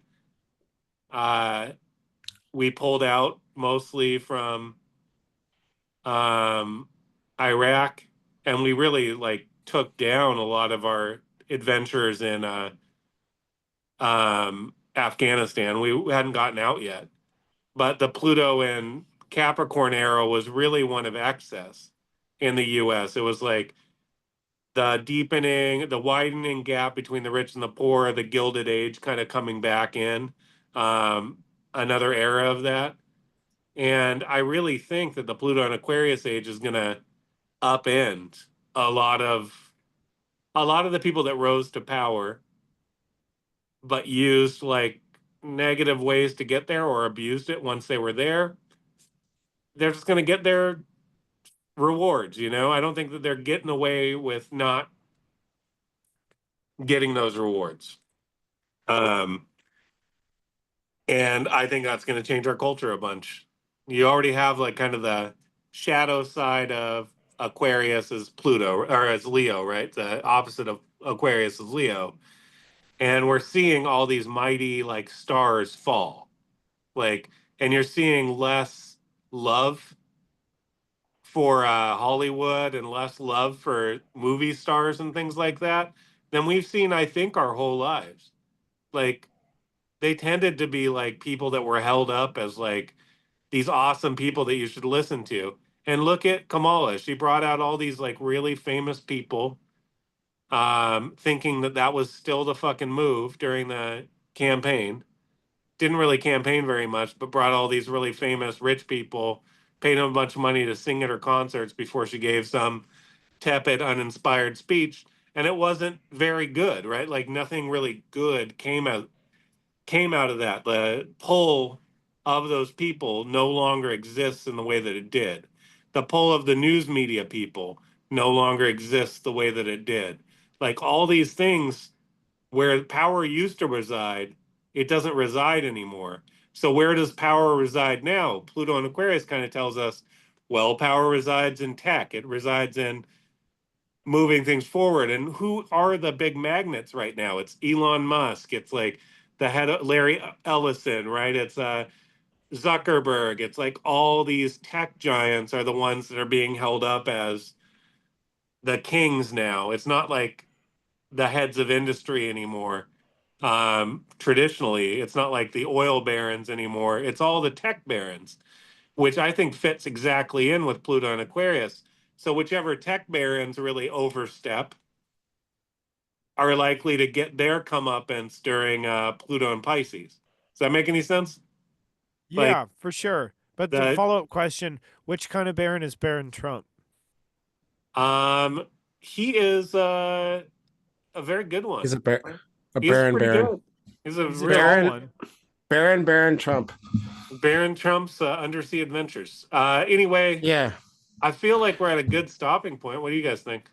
we pulled out mostly from Iraq, and we really like took down a lot of our adventures in Afghanistan. We hadn't gotten out yet, but the Pluto and Capricorn era was really one of excess in the U.S. It was like the widening gap between the rich and the poor, the Gilded Age kind of coming back in, another era of that. And I really think that the Pluto and Aquarius age is going to upend a lot of the people that rose to power, but used like negative ways to get there or abused it once they were there. They're just going to get their rewards, I don't think that they're getting away with not getting those rewards. And I think that's going to change our culture a bunch. You already have like kind of the shadow side of Aquarius as Pluto or as Leo, right? The opposite of Aquarius is Leo. And we're seeing all these mighty like stars fall. Like, and you're seeing less love for Hollywood and less love for movie stars and things like that than we've seen, I think, our whole lives. Like, they tended to be like people that were held up as like these awesome people that you should listen to. And look at Kamala. She brought out all these like really famous people, thinking that that was still the fucking move during the campaign. Didn't really campaign very much, but brought all these really famous rich people, paid them a bunch of money to sing at her concerts before she gave some tepid, uninspired speech. And it wasn't very good, right? Like nothing really good came out of that. The pull of those people no longer exists in the way that it did. The pull of the news media people no longer exists the way that it did. Like all these things where power used to reside, it doesn't reside anymore. So where does power reside now? Pluto and Aquarius kind of tells us, well, power resides in tech. It resides in moving things forward. And who are the big magnets right now? It's Elon Musk. It's like the head of Larry Ellison, right? It's Zuckerberg. It's like all these tech giants are the ones that are being held up as the kings now. It's not like the heads of industry anymore. Traditionally, it's not like the oil barons anymore. It's all the tech barons, which I think fits exactly in with Pluto and Aquarius. So whichever tech barons really overstep are likely to get their comeuppance during Pluto and Pisces. Does that make any sense? Yeah, Like, for sure. But the follow-up question, which kind of Baron is Baron Trump? He is a very good one. He's a He's Baron. good. He's a real Baron. Baron Trump. Baron Trump's undersea adventures. Anyway, Yeah. I feel like we're at a good stopping point. What do you guys think?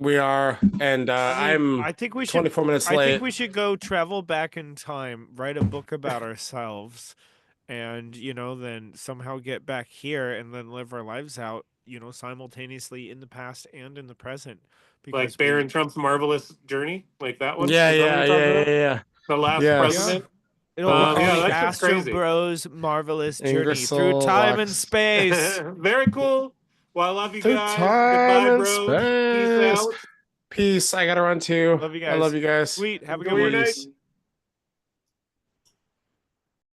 We are, and I'm I think we should 24 minutes I late. think we should go travel back in time, write a book about ourselves, and then somehow get back here and then live our lives out, simultaneously in the past and in the present. Like Because Barron Trump's Marvelous Journey, like that one. Yeah, Is that what yeah, you're talking yeah, about? yeah, yeah. The Last Yes. President. it'll be called yeah, the that shit's Astro crazy. Bros Marvelous Journey Ingersoll through time and Lux. space. Very cool. Well, I love you Through guys. time Goodbye, and bros. Peace space. out. Peace. I gotta run too. Love you I love guys. you guys. Sweet. Have a Enjoy good your one. night. Peace.